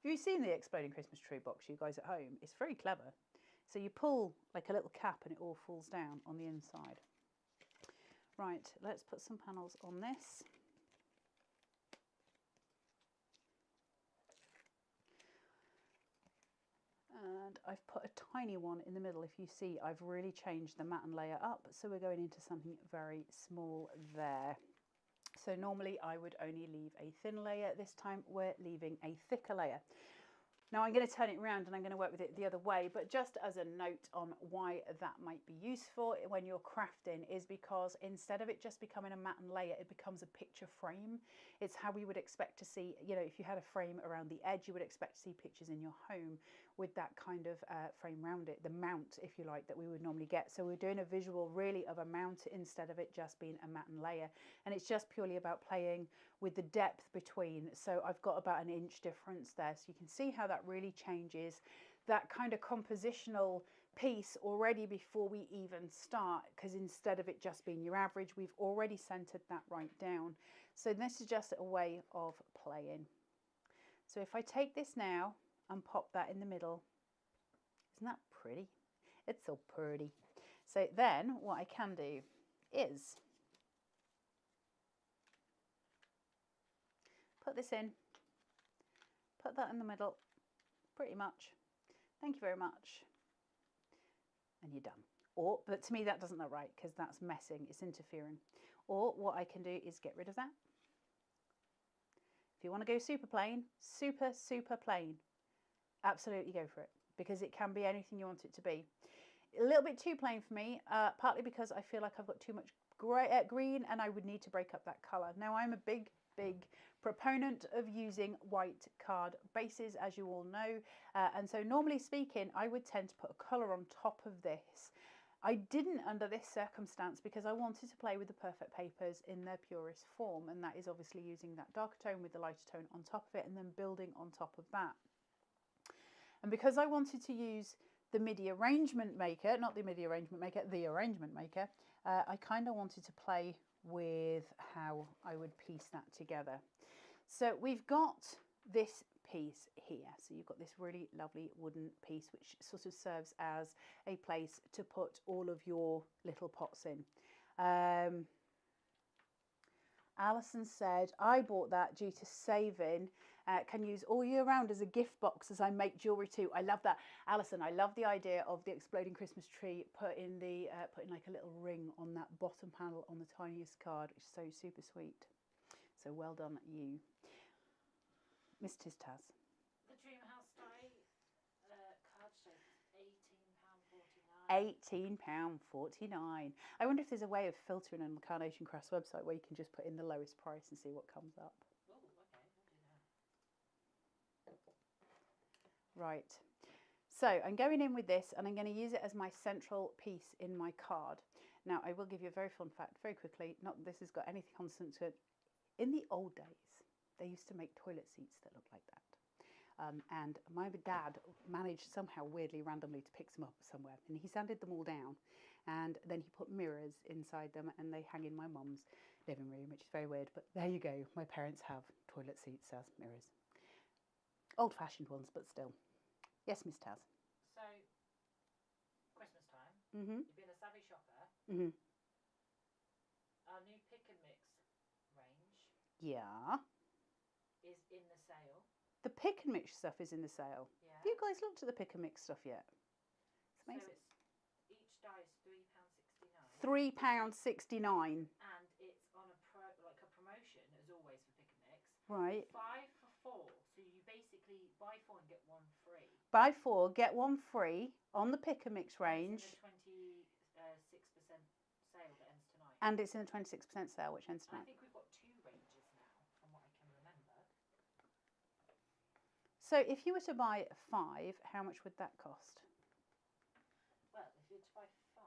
Have you seen the exploding Christmas tree box, you guys at home? It's very clever. So you pull like a little cap and it all falls down on the inside. Right, let's put some panels on this. And I've put a tiny one in the middle. If you see, I've really changed the matten layer up. So we're going into something very small there. So normally I would only leave a thin layer. This time we're leaving a thicker layer. Now I'm going to turn it around and I'm going to work with it the other way, but just as a note on why that might be useful when you're crafting is because instead of it just becoming a matten layer, it becomes a picture frame. It's how we would expect to see, you know, if you had a frame around the edge, you would expect to see pictures in your home with that kind of frame around it, the mount, if you like, that we would normally get. So we're doing a visual really of a mount instead of it just being a matten layer. And it's just purely about playing with the depth between. So I've got about an inch difference there. So you can see how that really changes that kind of compositional piece already before we even start, because instead of it just being your average, we've already centered that right down. So this is just a way of playing. So if I take this now and pop that in the middle, isn't that pretty? It's so pretty. So then what I can do is put this in, put that in the middle, pretty much. Thank you very much. And you're done. Or, but to me that doesn't look right because that's messing, it's interfering. Or what I can do is get rid of that. If you want to go super plain, super plain, absolutely go for it, because it can be anything you want it to be. A little bit too plain for me, partly because I feel like I've got too much green and I would need to break up that colour. Now I'm a big proponent of using white card bases, as you all know, and so normally speaking I would tend to put a colour on top of this. I didn't under this circumstance because I wanted to play with the perfect papers in their purest form, and that is obviously using that darker tone with the lighter tone on top of it and then building on top of that. And because I wanted to use the MIDI arrangement maker, not the MIDI arrangement maker, the arrangement maker, I kind of wanted to play with how I would piece that together. So we've got this piece here. So you've got this really lovely wooden piece which sort of serves as a place to put all of your little pots in. Alison said, I bought that due to saving. Can use all year round as a gift box as I make jewellery too. I love that. Alison, I love the idea of the exploding Christmas tree, putting like a little ring on that bottom panel on the tiniest card, which is so super sweet. So well done you. Mrs. Taz. The Dream House die card shape is £18.49. I wonder if there's a way of filtering on the Carnation Crafts website where you can just put in the lowest price and see what comes up. Oh, okay, I'll do that. Right. So I'm going in with this and I'm going to use it as my central piece in my card. Now, I will give you a very fun fact very quickly. Not that this has got anything constant to it. In the old days, they used to make toilet seats that looked like that. And my dad managed somehow weirdly randomly to pick some up somewhere, and he sanded them all down, and then he put mirrors inside them, and they hang in my mum's living room, which is very weird, but there you go. My parents have toilet seats as mirrors. Old-fashioned ones, but still. Yes, Miss Taz. So, Christmas time. Mm-hmm. You've been a savvy shopper. Mm-hmm. Our new pick and mix range Yeah. is in the sale. The pick and mix stuff is in the sale. Yeah. Have you guys looked at the pick and mix stuff yet? It's amazing. So each die is £3.69. £3.69. And it's on a promotion as always for pick and mix. Right. 5 for 4. So you basically buy 4 and get 1 free. Buy 4, get 1 free on the pick and mix range. It's in the 26% sale that ends tonight. And it's in the 26% sale, which ends I tonight. think we've got 2 ranges now, from what I can remember. So if you were to buy 5, how much would that cost? Well, if you were to buy 5...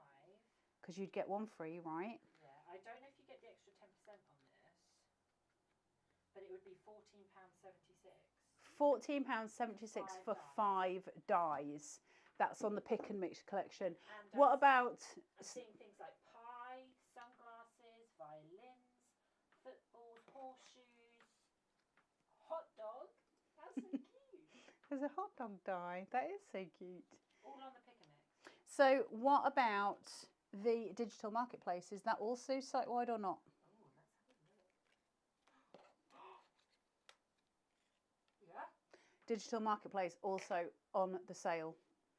Because you'd get 1 free, right? Yeah, I don't know if you get the extra 10% on this, but it would be £14.76. £14.76 for 5 dies. That's on the pick and mix collection. And What about... I'm seeing things like pie, sunglasses, violins, footballs, horseshoes, hot dog. That's so cute. There's a hot dog die. That is so cute. All on the pick and mix. So what about the digital marketplace? Is that also site-wide or not? Oh, let's have a look. Yeah. Digital marketplace also on the sale.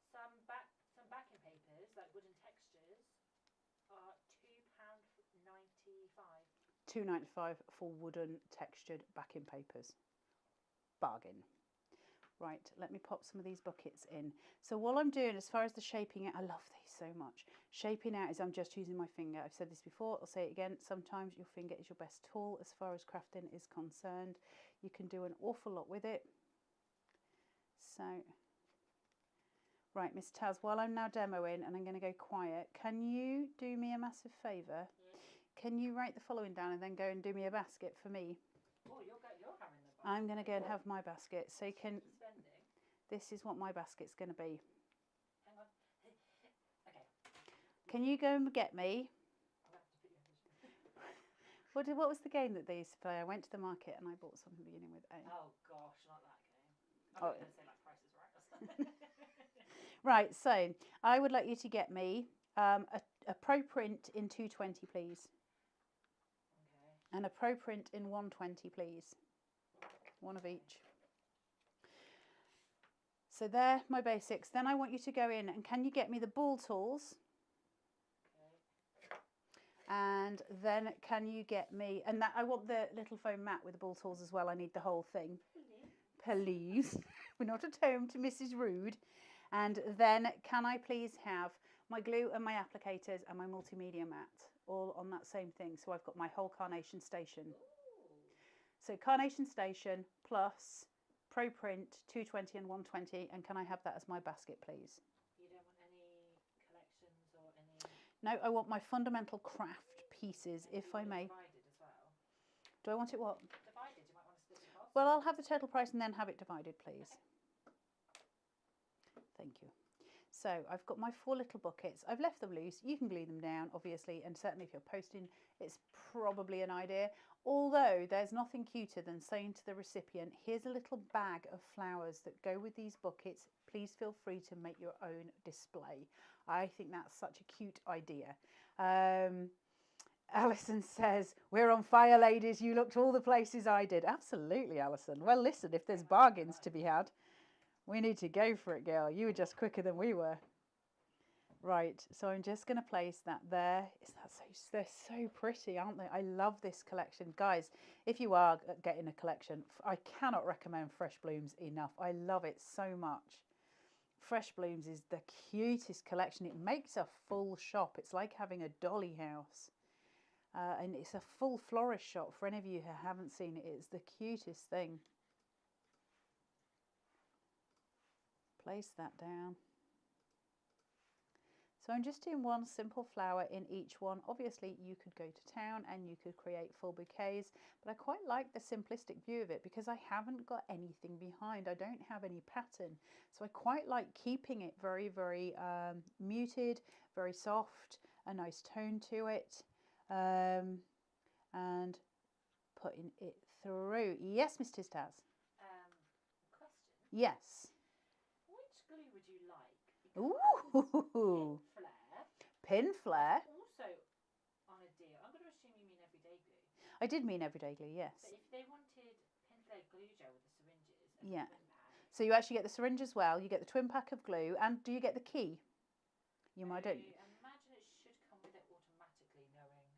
Some backing papers, like wooden textures, are £2.95. £2.95 for wooden textured backing papers. Bargain. Right, let me pop some of these buckets in. So what I'm doing as far as the shaping out, I love these so much. Shaping out is I'm just using my finger. I've said this before, I'll say it again. Sometimes your finger is your best tool as far as crafting is concerned. You can do an awful lot with it. So, right, Miss Taz, while I'm now demoing and I'm going to go quiet, can you do me a massive favour? Can you write the following down and then go and do me a basket for me? Oh, you're having the basket. I'm going to go and have my basket. So you can. Spending. This is what my basket's going to be. Hang on. Okay. Can you go and get me? I'll have to put you in this. What was the game that they used to play? I went to the market and I bought something beginning with A. Oh gosh, not that game. I Oh. was going to say like Price is Right or something. Right, so I would like you to get me a pro print in 220, please. Okay. And a pro print in 120, please. One of each. So they're my basics. Then I want you to go in and can you get me the ball tools? Okay. And then can you get me, and that I want the little foam mat with the ball tools as well. I need the whole thing. Please. We're not at home to Mrs. Rude. And then can I please have my glue and my applicators and my multimedia mat all on that same thing. So I've got my whole Carnation station. Ooh. So Carnation station plus pro print 220 and 120. And can I have that as my basket, please? You don't want any collections or any... No, I want my fundamental craft pieces, if I may. Divided as well. Do I want it what? Divided. You might want to split the cost. Well, I'll have the total price and then have it divided, please. Thank you. So I've got my 4 little buckets. I've left them loose. You can glue them down, obviously, and certainly if you're posting, it's probably an idea. Although there's nothing cuter than saying to the recipient, here's a little bag of flowers that go with these buckets. Please feel free to make your own display. I think that's such a cute idea. Alison says, we're on fire, ladies. You looked all the places I did. Absolutely, Alison. Well, listen, if there's bargains to be had, we need to go for it, girl. You were just quicker than we were. Right, so I'm just going to place that there. Is that so? They're so pretty, aren't they? I love this collection, guys. If you are getting a collection, I cannot recommend Fresh Blooms enough. I love it so much. Fresh Blooms is the cutest collection. It makes a full shop. It's like having a dolly house. And it's a full florist shop. For any of you who haven't seen it, it's the cutest thing. Place that down. So I'm just doing one simple flower in each one. Obviously you could go to town and you could create full bouquets, but I quite like the simplistic view of it because I haven't got anything behind. I don't have any pattern. So I quite like keeping it very, very muted, very soft, a nice tone to it, and putting it through. Yes, Mr. Taz. Question. Yes. Which glue would you like? Ooh. Pin flare. Also on a deal. I'm going to assume you mean everyday glue. I did mean everyday glue, yes. But if they wanted pin flare glue gel with the syringes and yeah. the twin pack. So you actually get the syringe as well. You get the twin pack of glue, and do you get the key? You might don't. I imagine it should come with it automatically, knowing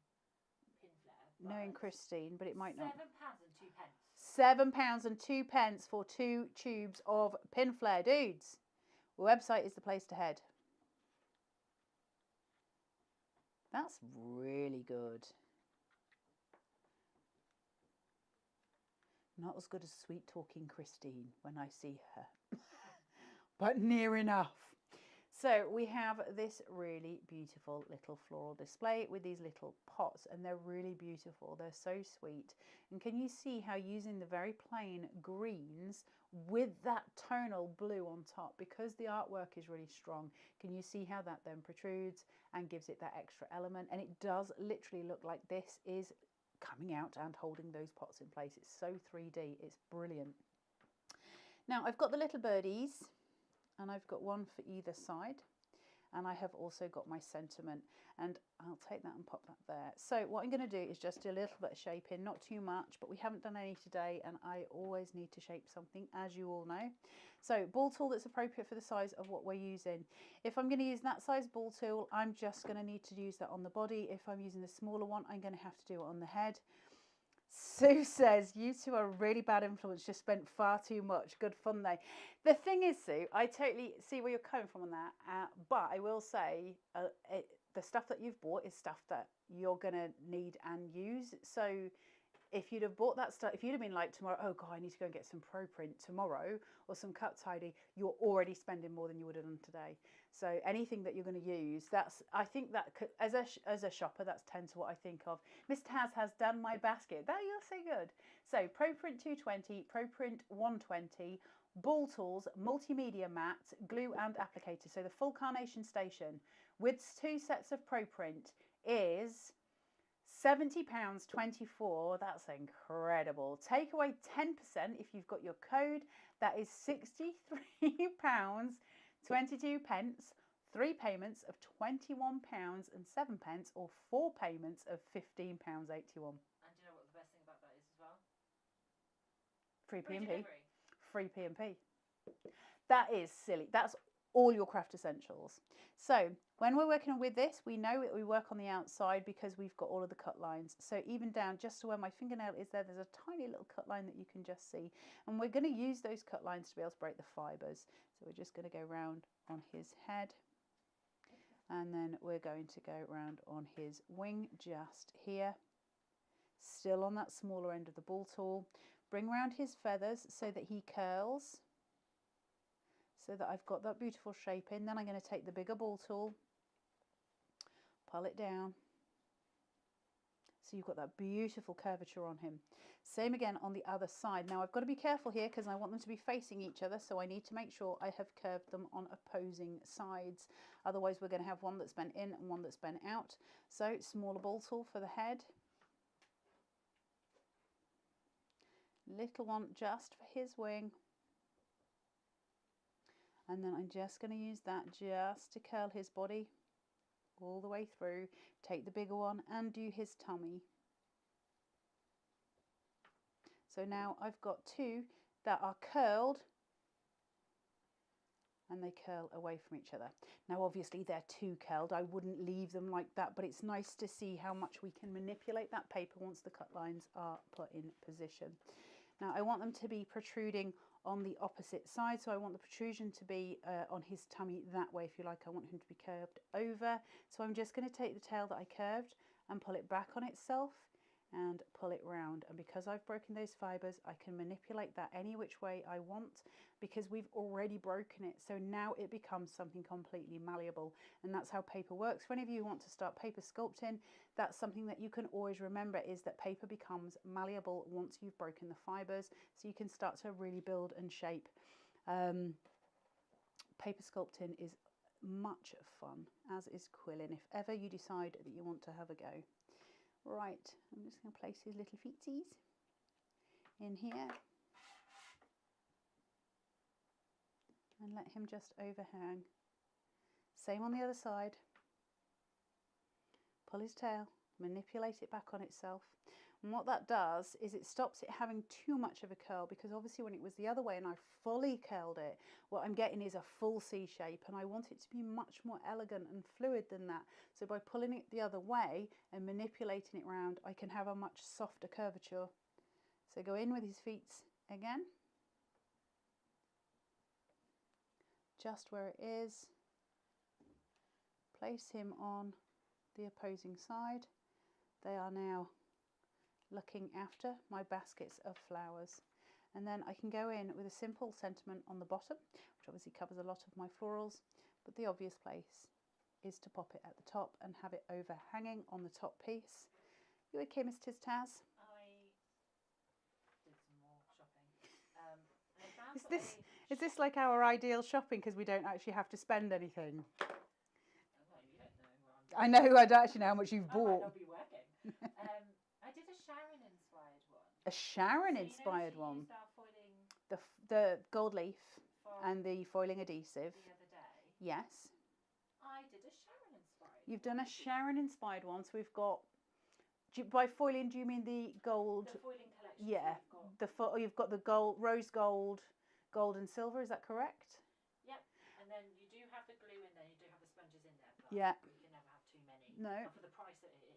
pin flare. Knowing Christine, but it might not. £7.02. £7.02 for 2 tubes of pin flare, dudes. The website is the place to head. That's really good. Not as good as sweet talking Christine when I see her, but near enough. So we have this really beautiful little floral display with these little pots, and they're really beautiful. They're so sweet. And can you see how using the very plain greens with that tonal blue on top, because the artwork is really strong, can you see how that then protrudes and gives it that extra element? And it does literally look like this is coming out and holding those pots in place. It's so 3D. It's brilliant. Now I've got the little birdies, and I've got one for either side, and I have also got my sentiment, and I'll take that and pop that there. So what I'm going to do is just do a little bit of shaping, not too much, but we haven't done any today, and I always need to shape something, as you all know. So ball tool that's appropriate for the size of what we're using. If I'm going to use that size ball tool, I'm just going to need to use that on the body. If I'm using the smaller one, I'm going to have to do it on the head. Sue says, you two are a really bad influence, just spent far too much. Good fun though. The thing is, Sue, I totally see where you're coming from on that, but I will say the stuff that you've bought is stuff that you're going to need and use. So if you'd have bought that stuff, if you'd have been like tomorrow, oh God, I need to go and get some Pro Print tomorrow or some Cut Tidy, you're already spending more than you would have done today. So anything that you're going to use, I think that as a shopper, that's tend to what I think of. Miss Taz has done my basket. That you're so good. So Pro Print 220, Pro Print 120, ball tools, multimedia mat, glue and applicator. So the full Carnation station with 2 sets of Pro Print is £70.24. That's incredible. Take away 10% if you've got your code. That is £63.22. 3 payments of £21.07 or 4 payments of £15.81. And do you know what the best thing about that is as well? Free P&P. Delivery. Free P&P. That is silly. That's all your craft essentials. So when we're working with this, we know that we work on the outside because we've got all of the cut lines. So even down just to where my fingernail is there's a tiny little cut line that you can just see. And we're going to use those cut lines to be able to break the fibres. So we're just going to go round on his head. And then we're going to go round on his wing just here. Still on that smaller end of the ball tool. Bring round his feathers so that he curls, so that I've got that beautiful shape in. Then I'm going to take the bigger ball tool, pull it down, so you've got that beautiful curvature on him. Same again on the other side. Now I've got to be careful here because I want them to be facing each other, so I need to make sure I have curved them on opposing sides. Otherwise we're going to have one that's bent in and one that's bent out. So smaller ball tool for the head. Little one just for his wing. And then I'm just going to use that just to curl his body all the way through. Take the bigger one and do his tummy. So now I've got 2 that are curled and they curl away from each other. Now obviously they're too curled, I wouldn't leave them like that, but it's nice to see how much we can manipulate that paper once the cut lines are put in position. Now I want them to be protruding on the opposite side, so I want the protrusion to be on his tummy that way, if you like. I want him to be curved over, so I'm just going to take the tail that I curved and pull it back on itself and pull it round, and because I've broken those fibers I can manipulate that any which way I want, because we've already broken it. So now it becomes something completely malleable, and that's how paper works. For any of you who want to start paper sculpting, that's something that you can always remember, is that paper becomes malleable once you've broken the fibers, so you can start to really build and shape. Paper sculpting is much fun, as is quilling, if ever you decide that you want to have a go. Right, I'm just going to place his little feetsies in here and let him just overhang. Same on the other side. Pull his tail, manipulate it back on itself. And what that does is it stops it having too much of a curl, because obviously when it was the other way and I fully curled it, what I'm getting is a full C shape, and I want it to be much more elegant and fluid than that. So by pulling it the other way and manipulating it round, I can have a much softer curvature. So go in with his feet again, just where it is, place him on the opposing side. They are now looking after my baskets of flowers, and then I can go in with a simple sentiment on the bottom, which obviously covers a lot of my florals, but the obvious place is to pop it at the top and have it overhanging on the top piece. You okay, Mrs. Taz? I did some more shopping. I found Is this like our ideal shopping, because we don't actually have to spend anything? Well, you don't know where I'm I know, I don't actually know how much you've I might bought. not be working. I did a Sharon inspired one. A Sharon So inspired you know, one. used our foiling The gold leaf from and the foiling adhesive. the other day. Yes. I did a Sharon inspired. You've done a Sharon inspired one, so we've got, by foiling do you mean the gold? The foiling collection. Yeah, So you've got the gold, rose gold, gold and silver, is that correct? Yep, and then you do have the glue in there, you do have the sponges in there, but Yeah. you can never have too many. No. Not for the price that it is.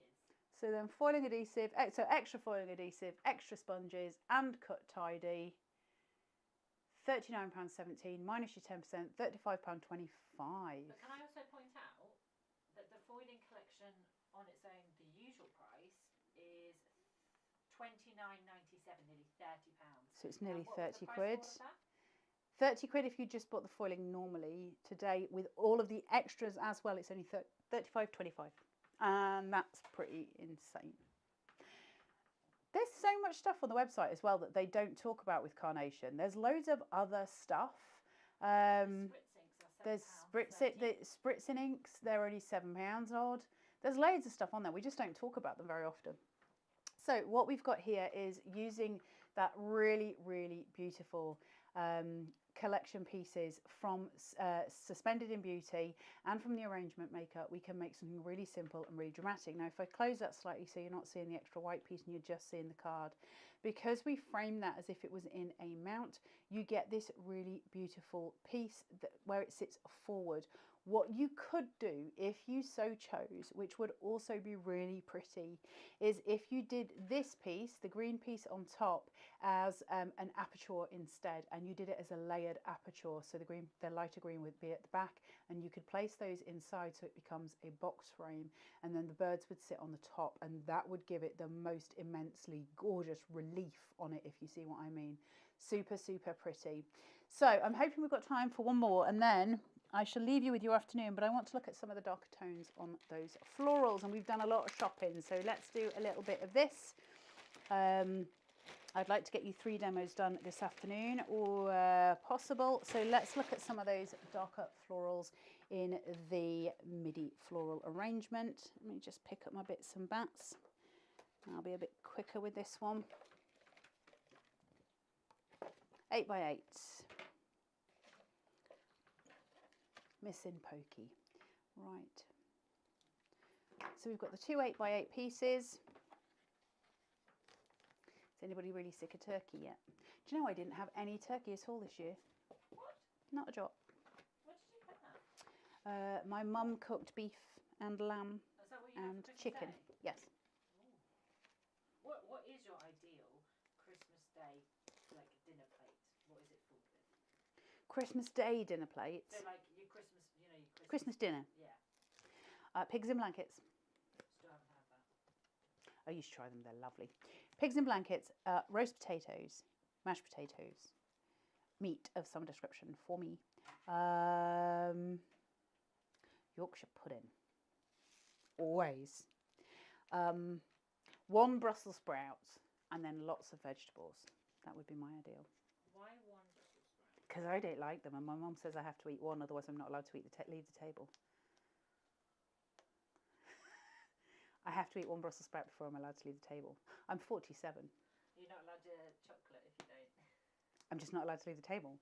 So then foiling adhesive, so extra foiling adhesive, extra sponges and cut tidy, £39.17 minus your 10%, £35.25. But can I also point out that the foiling collection on its own, the usual price is £29.97, nearly £30. So it's nearly What was 30 the price quid. for all of that? 30 quid if you just bought the foiling normally. Today, with all of the extras as well, it's only £35.25. And that's pretty insane. There's so much stuff on the website as well that they don't talk about with Carnation. There's loads of other stuff. There's spritzing inks, they're only £7 odd. There's loads of stuff on there, we just don't talk about them very often. So what we've got here is using that really, really beautiful collection pieces from Suspended in Beauty and from the Arrangement Maker. We can make something really simple and really dramatic. Now if I close that slightly so you're not seeing the extra white piece and you're just seeing the card, because we frame that as if it was in a mount, you get this really beautiful piece where it sits forward. What you could do, if you so chose, which would also be really pretty, is if you did this piece, the green piece on top, as an aperture instead, and you did it as a layered aperture. So the lighter green would be at the back, and you could place those inside so it becomes a box frame, and then the birds would sit on the top, and that would give it the most immensely gorgeous relief on it, if you see what I mean. Super, super pretty. So I'm hoping we've got time for one more, and then I shall leave you with your afternoon, but I want to look at some of the darker tones on those florals, and we've done a lot of shopping, so let's do a little bit of this. I'd like to get you 3 demos done this afternoon, or possible, so let's look at some of those darker florals in the MIDI floral arrangement. Let me just pick up my bits and bats. I'll be a bit quicker with this one. 8x8. Missing pokey. Right. So we've got the 2 8x8 pieces. Is anybody really sick of turkey yet? Do you know I didn't have any turkey at all this year? What? Not a drop. My mum cooked beef and lamb Is that what you have and for Christmas chicken. Day? Yes. Ooh. What is your ideal Christmas Day like dinner plate? What is it filled with? Christmas Day dinner plates. So like your Christmas, your Christmas dinner. Yeah. Pigs in blankets. Still haven't had that. Oh, you should try them. They're lovely. Pigs in blankets, roast potatoes, mashed potatoes, meat of some description for me. Yorkshire pudding. Always. One Brussels sprout and then lots of vegetables. That would be my ideal. Why one Brussels sprout? Because I don't like them and my mum says I have to eat one, otherwise I'm not allowed to leave the table. I have to eat one Brussels sprout before I'm allowed to leave the table. I'm 47. You're not allowed to chocolate if you don't. I'm just not allowed to leave the table.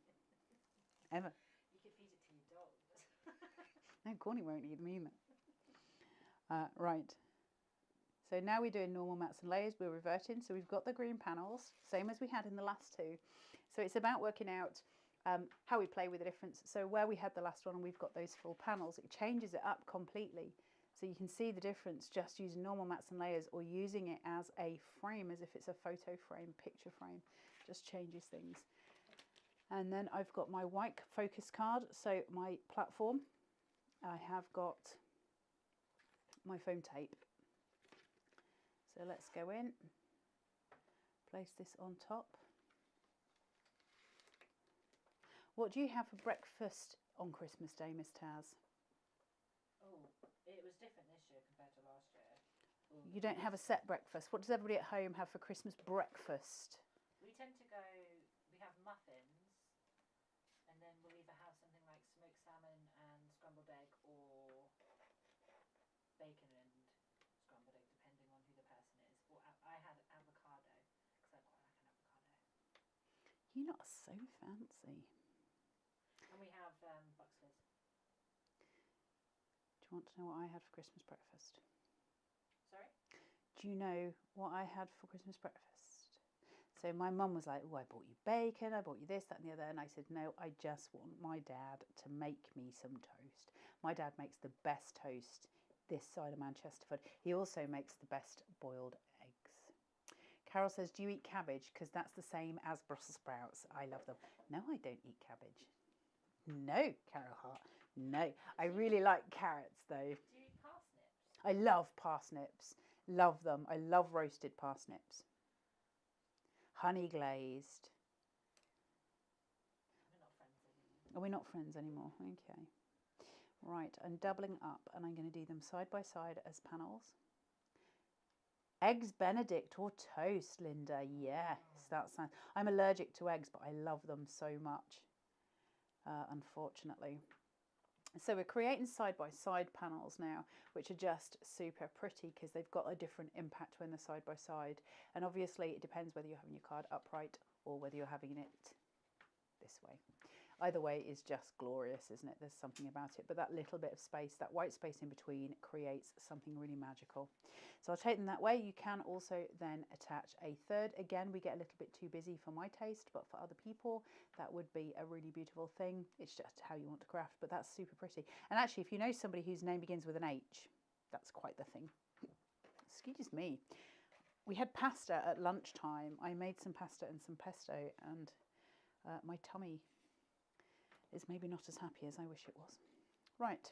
Ever. You could feed it to your dogs. No, Corny won't eat them either. Right. So now we're doing normal mats and layers. We're reverting. So we've got the green panels, same as we had in the last two. So it's about working out how we play with the difference. So where we had the last one and we've got those full panels, it changes it up completely. So you can see the difference just using normal mats and layers or using it as a frame, as if it's a photo frame, picture frame. Just changes things. And then I've got my white focus card. So my platform, I have got my foam tape. So let's go in, place this on top. What do you have for breakfast on Christmas Day, Miss Taz? Oh, it was different this year compared to last year. Ooh, You don't have a set breakfast. What does everybody at home have for Christmas breakfast? we tend to go, we have muffins, and then we'll either have something like smoked salmon and scrambled egg or bacon and scrambled egg, depending on who the person is. Or I had avocado, because I quite like an avocado. You're not so fancy. And we have Bucks Fizz. Do you want to know what I had for Christmas breakfast? Sorry? Do you know what I had for Christmas breakfast? So my mum was like, oh, I bought you bacon, I bought you this, that and the other. And I said, no, I just want my dad to make me some toast. My dad makes the best toast this side of Manchesterford. He also makes the best boiled eggs. Carol says, do you eat cabbage? Because that's the same as Brussels sprouts. I love them. No, I don't eat cabbage. No, Carol Hart. No, I really like carrots though. Do you eat parsnips? I love parsnips. Love them. I love roasted parsnips. Honey glazed. We're not friends anymore. Are we not friends anymore? Okay. Right, I'm doubling up and I'm going to do them side by side as panels. Eggs Benedict or toast, Linda. Yes, that's nice. I'm allergic to eggs, but I love them so much, unfortunately. So we're creating side by side panels now, which are just super pretty because they've got a different impact when they're side by side. And obviously it depends whether you're having your card upright or whether you're having it this way. Either way is just glorious, isn't it? There's something about it. But that little bit of space, that white space in between, creates something really magical. So I'll take them that way. You can also then attach a third. Again, we get a little bit too busy for my taste, but for other people, that would be a really beautiful thing. It's just how you want to craft, but that's super pretty. And actually, if you know somebody whose name begins with an H, that's quite the thing. Excuse me. We had pasta at lunchtime. I made some pasta and some pesto, and my tummy is maybe not as happy as I wish it was. Right.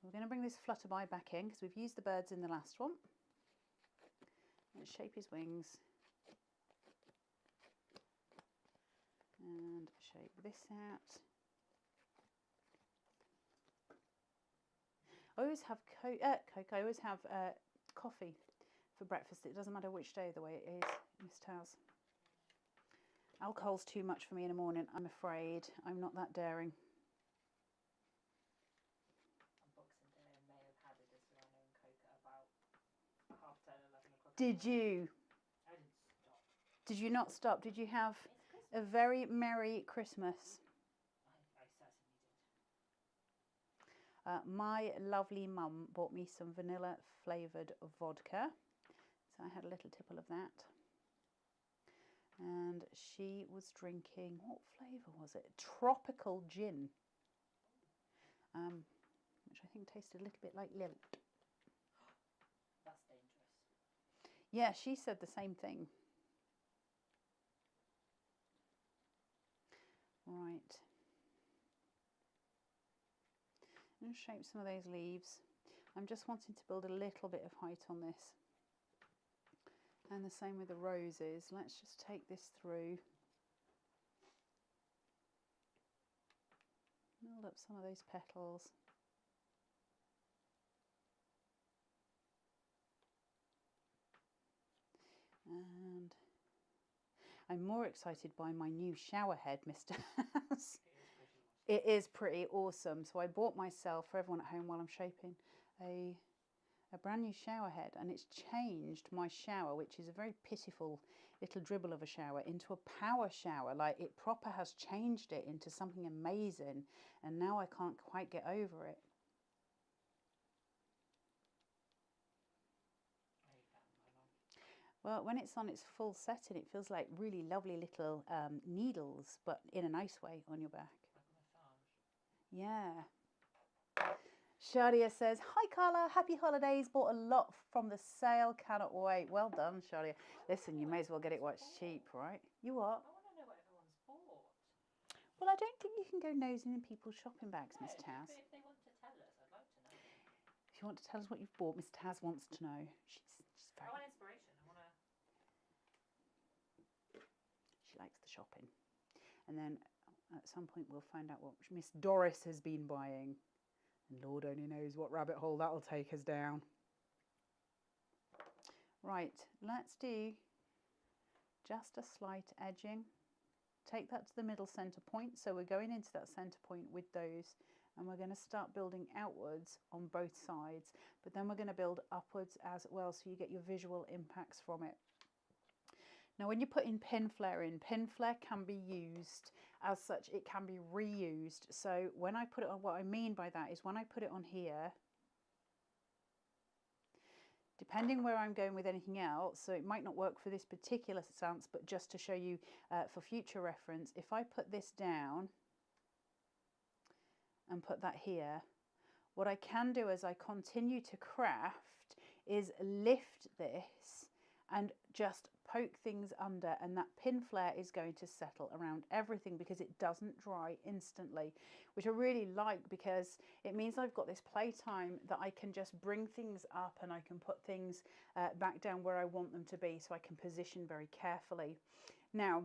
We're going to bring this flutterby back in because we've used the birds in the last one. Let's shape his wings. And shape this out. I always have Coke. I always have coffee for breakfast. It doesn't matter which day of the way it is, Miss Taz. Alcohol's too much for me in the morning, I'm afraid. I'm not that daring. On Boxing Day, I may have had a Disaronno and Coke at about 10:30, 11 o'clock. Did you? I didn't stop. Did you not stop? Did you have It's a Christmas. very merry Christmas? I certainly did. My lovely mum bought me some vanilla flavoured vodka. So I had a little tipple of that. And she was drinking, what flavour was it? Tropical gin. which I think tasted a little bit like lilt. That's dangerous. Yeah, she said the same thing. Right. I'm going to shape some of those leaves. I'm just wanting to build a little bit of height on this. And the same with the roses. Let's just take this through. Build up some of those petals. And I'm more excited by my new shower head, Mr. House. It is pretty awesome. So I bought myself, for everyone at home while I'm shaping, a brand new shower head, and it's changed my shower, which is a very pitiful little dribble of a shower, into a power shower. Like, it proper has changed it into something amazing, and now I can't quite get over it. Well, when it's on its full setting, it feels like really lovely little needles, but in a nice way on your back. Like a massage. Yeah. Shadia says, hi Carla, happy holidays, bought a lot from the sale, cannot wait. Well done, Shadia. Listen, you may as well get it while it's cheap, right? You what? I want to know what everyone's bought. Well, I don't think you can go nosing in people's shopping bags, Miss Taz. But if they want to tell us, I'd like to know. If you want to tell us what you've bought, Miss Taz wants to know. She's very... I want inspiration. I want to... She likes the shopping. And then at some point we'll find out what Miss Doris has been buying. And Lord only knows what rabbit hole that'll take us down. Right, let's do just a slight edging. Take that to the middle center point. So we're going into that center point with those, and we're going to start building outwards on both sides, but then we're going to build upwards as well, so you get your visual impacts from it. Now, when you put in pin flare in, pin flare can be used as such, it can be reused. So when I put it on, what I mean by that is when I put it on here, depending where I'm going with anything else, so it might not work for this particular stance, but just to show you for future reference, if I put this down and put that here, what I can do as I continue to craft is lift this and just poke things under, and that pin flare is going to settle around everything because it doesn't dry instantly, which I really like, because it means I've got this playtime that I can just bring things up and I can put things back down where I want them to be, so I can position very carefully. Now,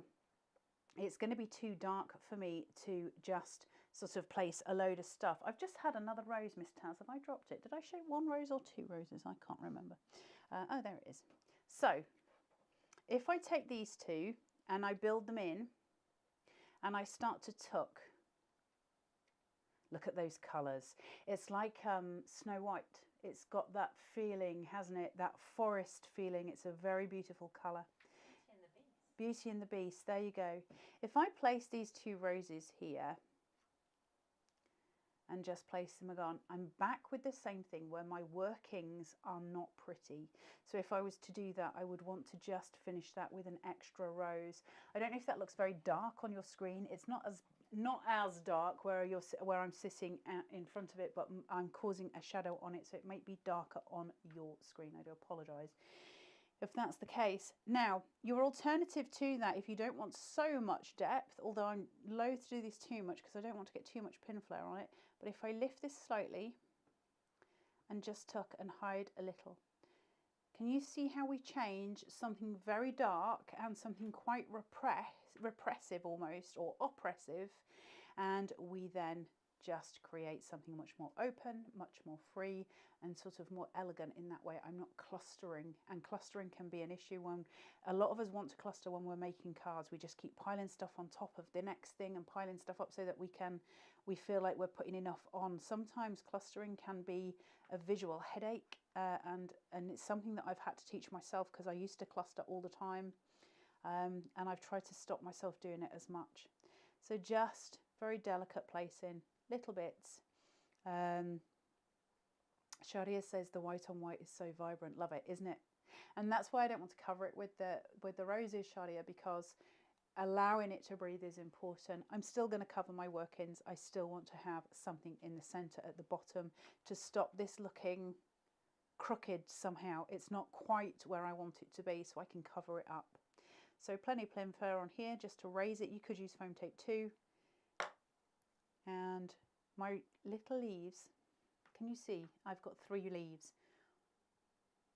it's going to be too dark for me to just sort of place a load of stuff. I've just had another rose, Miss Taz. Have I dropped it? Did I show one rose or two roses? I can't remember. Oh, there it is. So if I take these two and I build them in and I start to tuck, look at those colours. It's like Snow White. It's got that feeling, hasn't it? That forest feeling. It's a very beautiful colour. Beauty and the Beast. There you go. If I place these two roses here and just place them again, I'm back with the same thing where my workings are not pretty. So if I was to do that, I would want to just finish that with an extra rose. I don't know if that looks very dark on your screen. It's not as dark where I'm sitting in front of it, but I'm causing a shadow on it, so it might be darker on your screen. I do apologise if that's the case. Now, your alternative to that, if you don't want so much depth, although I'm loath to do this too much because I don't want to get too much pin flare on it, but if I lift this slightly and just tuck and hide a little, can you see how we change something very dark and something quite repressive almost, or oppressive, and we then just create something much more open, much more free, and sort of more elegant in that way. I'm not clustering, and clustering can be an issue when a lot of us want to cluster when we're making cards. We just keep piling stuff on top of the next thing and piling stuff up so that we feel like we're putting enough on. Sometimes clustering can be a visual headache, and it's something that I've had to teach myself, because I used to cluster all the time, and I've tried to stop myself doing it as much. So just very delicate placing, little bits. Sharia says the white on white is so vibrant. Love it, isn't it? And that's why I don't want to cover it with the roses, Sharia, because allowing it to breathe is important. I'm still going to cover my work-ins. I still want to have something in the center at the bottom to stop this looking crooked somehow. It's not quite where I want it to be, so I can cover it up. So plenty of plain fur on here just to raise it. You could use foam tape too. And my little leaves, can you see? I've got 3 leaves.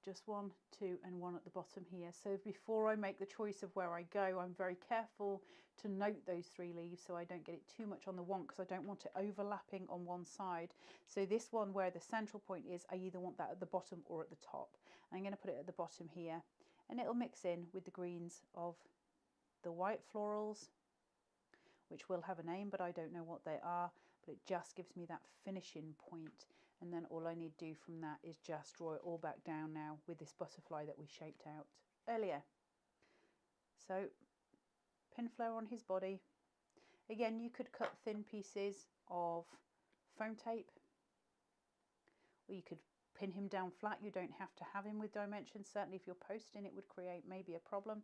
Just 1, 2 and 1 at the bottom here. So before I make the choice of where I go, I'm very careful to note those 3 leaves so I don't get it too much on the one, because I don't want it overlapping on one side. So this one where the central point is, I either want that at the bottom or at the top. I'm going to put it at the bottom here, and it'll mix in with the greens of the white florals, which will have a name, but I don't know what they are, but it just gives me that finishing point. And then all I need to do from that is just draw it all back down now with this butterfly that we shaped out earlier. So pin flare on his body. Again, you could cut thin pieces of foam tape, or you could pin him down flat. You don't have to have him with dimensions. Certainly if you're posting, it would create maybe a problem.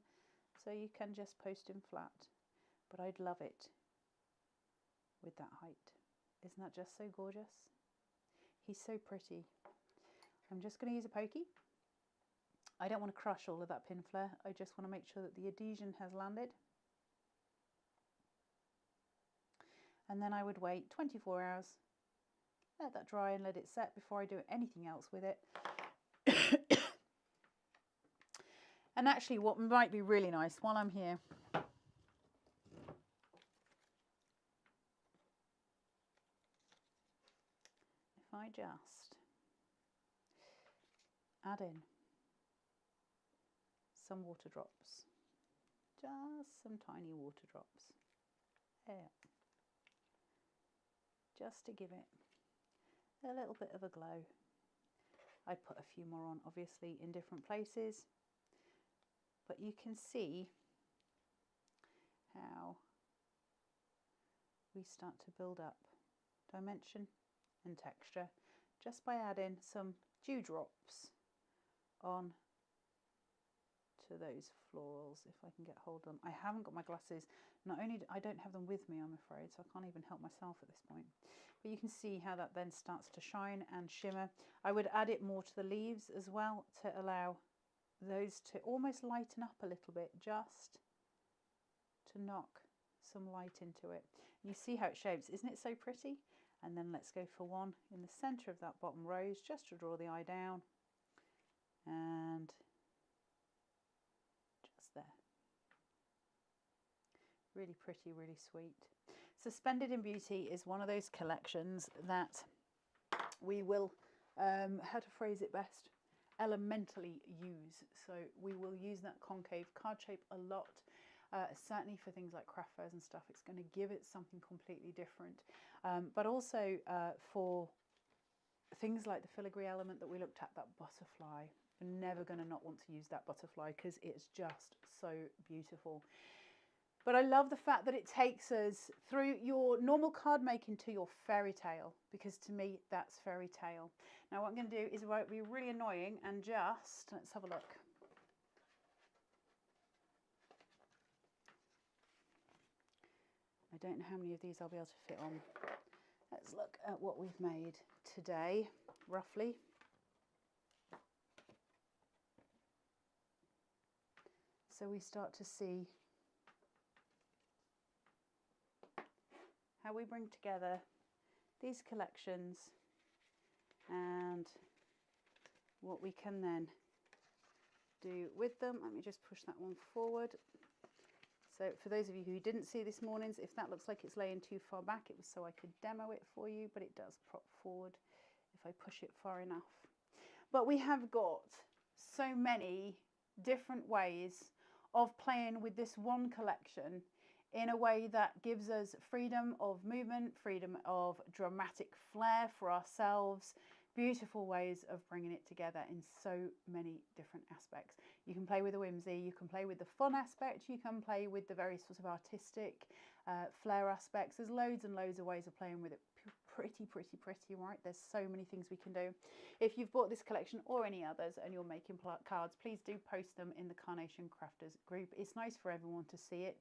So you can just post him flat. But I'd love it with that height. Isn't that just so gorgeous? He's so pretty. I'm just going to use a pokey. I don't want to crush all of that pin flare. I just want to make sure that the adhesion has landed. And then I would wait 24 hours, let that dry and let it set before I do anything else with it. And actually what might be really nice while I'm here, if I just add in some water drops, just some tiny water drops, there, just to give it a little bit of a glow. I put a few more on obviously in different places, but you can see how we start to build up dimension and texture just by adding some dewdrops on to those florals. If I can get hold of them. I haven't got my glasses. Not only I don't have them with me, I'm afraid, so I can't even help myself at this point. But you can see how that then starts to shine and shimmer. I would add it more to the leaves as well to allow those to almost lighten up a little bit, just to knock some light into it. You see how it shapes, isn't it so pretty? And then let's go for one in the center of that bottom rose, just to draw the eye down, and just there. Really pretty, really sweet. Suspended in Beauty is one of those collections that we will, how to phrase it best, elementally use. So we will use that concave card shape a lot. Certainly for things like craft fairs and stuff, it's going to give it something completely different. But also for things like the filigree element that we looked at, that butterfly, we're never going to not want to use that butterfly because it's just so beautiful. But I love the fact that it takes us through your normal card making to your fairy tale, because to me that's fairy tale. Now what I'm going to do is it won't be really annoying and just, let's have a look. I don't know how many of these I'll be able to fit on. Let's look at what we've made today, roughly. So we start to see how we bring together these collections and what we can then do with them. Let me just push that one forward. So for those of you who didn't see this morning's, if that looks like it's laying too far back, it was so I could demo it for you, but it does prop forward if I push it far enough. But we have got so many different ways of playing with this one collection in a way that gives us freedom of movement, freedom of dramatic flair for ourselves, beautiful ways of bringing it together in so many different aspects. You can play with the whimsy, you can play with the fun aspect, you can play with the very sort of artistic flair aspects. There's loads and loads of ways of playing with it. Pretty, right? There's so many things we can do. If you've bought this collection or any others and you're making cards, please do post them in the Carnation Crafters group. It's nice for everyone to see it.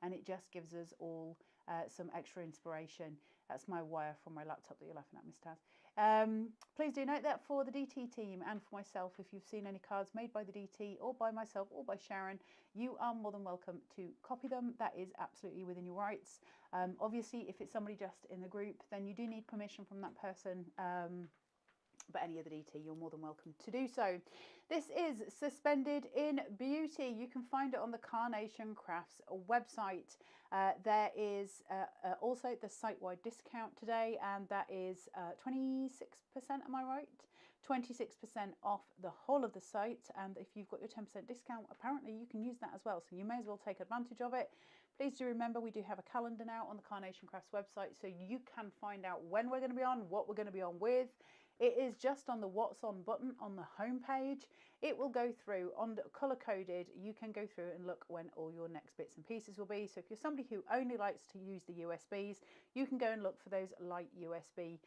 and it just gives us all some extra inspiration. That's my wire from my laptop that you're laughing at, Miss Taz. Please do note that for the DT team and for myself, if you've seen any cards made by the DT or by myself or by Sharon, you are more than welcome to copy them. That is absolutely within your rights. Obviously, if it's somebody just in the group, then you do need permission from that person. But any other DT, you're more than welcome to do so. This is Suspended in Beauty. You can find it on the Carnation Crafts website. There is also the site-wide discount today, and that is 26%, am I right? 26% off the whole of the site, and if you've got your 10% discount, apparently you can use that as well, so you may as well take advantage of it. Please do remember we do have a calendar now on the Carnation Crafts website, so you can find out when we're going to be on, what we're going to be on with. It is just on the What's On button on the home page. It will go through on the color coded. You can go through and look when all your next bits and pieces will be. So if you're somebody who only likes to use the USBs, you can go and look for those light USB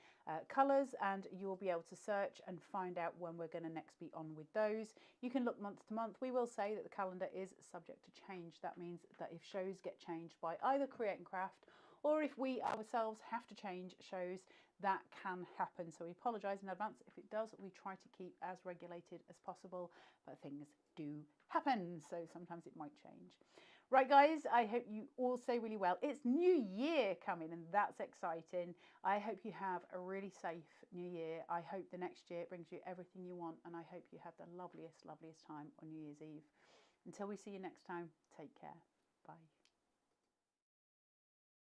colors, and you'll be able to search and find out when we're going to next be on with those. You can look month to month. We will say that the calendar is subject to change. That means that if shows get changed by either Create and Craft, or if we ourselves have to change shows, that can happen. So we apologise in advance if it does. We try to keep as regulated as possible, but things do happen. So sometimes it might change. Right, guys, I hope you all say really well. It's New Year coming, and that's exciting. I hope you have a really safe New Year. I hope the next year brings you everything you want, and I hope you have the loveliest, loveliest time on New Year's Eve. Until we see you next time, take care. Bye.